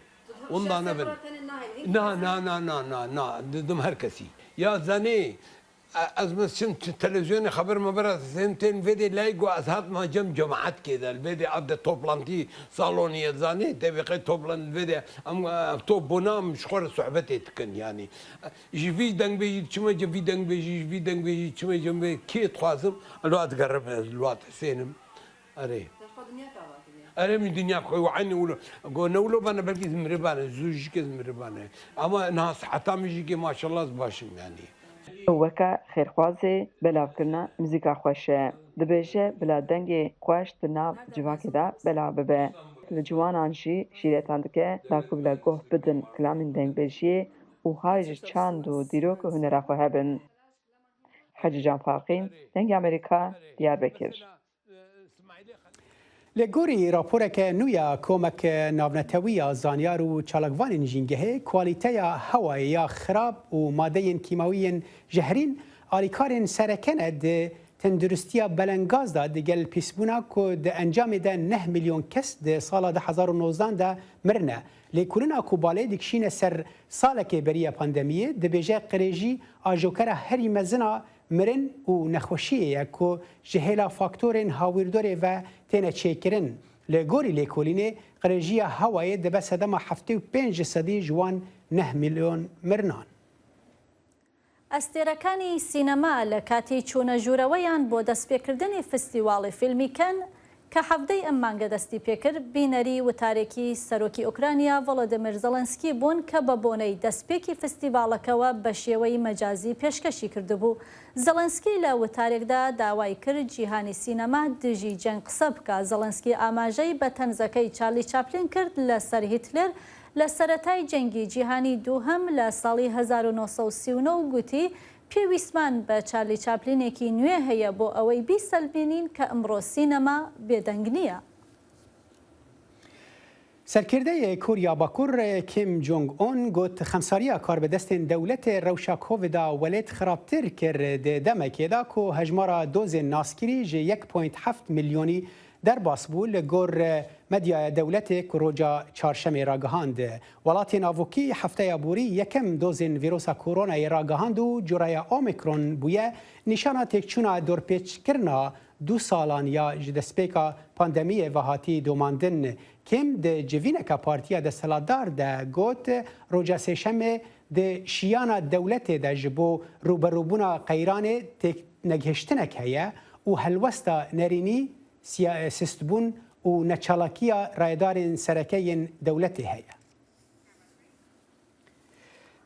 غنضة نبن نا دم هركسي يا زني از مثلا تلفزيون خبر مباراه سنتين فيدي لايقو ازهات ما جماعات كذا الفيدي عبد توبلانتي صالونيه زاني تبقى توبلان الفيدي ام توب بنام شخور صحبتي تكن يعني جي في دنگ بيجي تشما جي في دنگ بيجي في دنگ بيجي تشما جنب كي تخازم الوقت قرب الوقت سينم اري اري من الدنيا خوي وعيني ولا قو نولو بنا بلكي زمربانه زوج كي زمربانه اما ناس حتى ميجي ما شاء الله باشم يعني وەکە خێرخوازێ بەلاوکردنا موزیکا خۆشە دەبێژە بلا دەنگێ خۆش di nav civakê de belav bibe li ciwanan jî şîretan dike daku bila goh bidin kilamên dengbêjiyê û hay ji çand û dîrok û hunera xwe hebin. Hacı Can Faqîn, Dengê Amerîka, Diyarbekir. Li gorî raporeke nû ya komek navnetewiya zanyar û çalakvanên jîngehê kwalîteya hewayê ya xirab û madeyên kîmawiyên jehrîn alîkarên serekene di tendurustiya belengaz da digel pîsbûna ku di encamê de 9 milyon kes di sala 2019 de mirine. Lêkolîna ku balê dikişîne ser salekê beriya pandemiyê dibêje qirêjî ajokera herî mezina mirin û nexweşiyê ye ku ji hêla faktorên hawîrdorê ve têne çêkirin. Li gorî lêkolînê qirêjiya hewayê dibe sedema 75% ji wan 9 milyon mirinan. ئەستێرەکانی سینەما لە کاتی چوونەژوورەوەیان بۆ دەستپێکردنی فستیواڵی فیلمیکەن کە حەفتەی ئەم مانگە دەستی پێکرد بینەری وتارێکی سەرۆکی ئوکرانیا ڤڵۆدیمیر زەڵەنسکی بوون کە بە بۆنەی دەستپێکی فستیواڵەکەوە بە شێوەی مەجازی پێشکەشی کردبوو. زەڵەنسکی لە وتارێکدا داوای کرد جیهانی سینەما دژی جەنگ قسە بکە. زەڵەنسکی ئاماژەی بە تەنزەکەی چارلی چاپلین کرد لەسەر هیتلر لە سەرەتای جەنگی جیهانی دووهەم لە ساڵی 1939 گوتی پێویستمان بە چارلی چاپلینێکی نوێ هەیە بۆ ئەوەی بیسەلمێنین کە ئەمڕۆ سینەما بێدەنگ نییە. سەرکردەیە کوریا باکوور کیم جۆنگ ئۆن گوت خەمساریە کاربەدەستên دەولەتê rewşa Covid'a welêt xirabtir kir di demekêda ku hejmara dozên naskirî ji 1.7 milyonî derbas bû li gor medyaya dewletê ku roja çarşemê ragihand. Welatên avokî hefteya borî yekem dozên vîrosa koronayê ragihand û curaya Omikron bûye nîşana têkçûna dorpêçkirina du salan ya ji destpêka pandemiyê ve hatî domandin. Kim di civîneka partiya desthilatdar de got roja sêşemê di şiyana dewletê de ji bo rûberûbûna qeyranê têknegihiştinek heye û helwesta nerînî sistbûn û neçalakiya rayedarên serekeyên dewletê heye.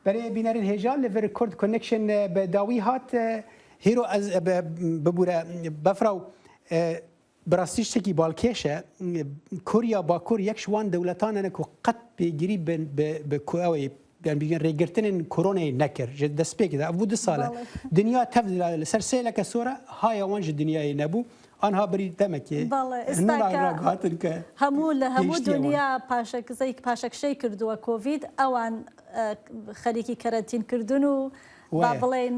Berê bînerên hêja li vir Kurd Connection bi dawî hat hêro ez bibûre befraw براستی شتێکی باڵکێشە کوریا باکوور یەک شوان دەولەتانە و قەت پێگیری ئەوەی بگەن ڕێگرتنین کۆرۆنای نەکرد ژ دەستپێکدا بوو 2 ساڵە دنیا تەف لەسەر سێلەکە سۆرە هایەوان ژ دنیای نەبوو ئەها بری دەمەکێ هاتن کە هەموو لە هەموو دنیا پاشەکشەی کردووە کۆڤید ئەوان خەریکی کەرەنتین کردن و با بڵێن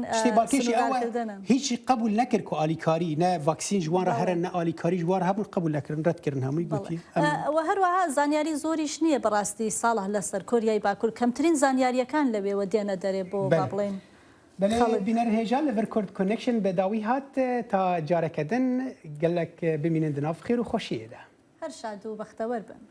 هیچی قبول نەکرد و ئالیکاری نە ڤاکسین جوانە هەرە نە ئالیکاری جوار هەبوو قبول نەکردن ڕەتکردن هەمووی گوتی هەروەها زانیاری زۆریش نییە بەڕاستی ساڵح لەسەر کۆریای باکوور کەمترین زانیاریەکان لەوێوە دێنە دەرێ بۆ با بڵێن بینەر هێژا لەڤەر کورد کۆنێکشن بەداوی هات تا جارەکەدن گەلک بمینن دناو خێر و خۆشیێدا هەر شاد و بەختەوەر بن.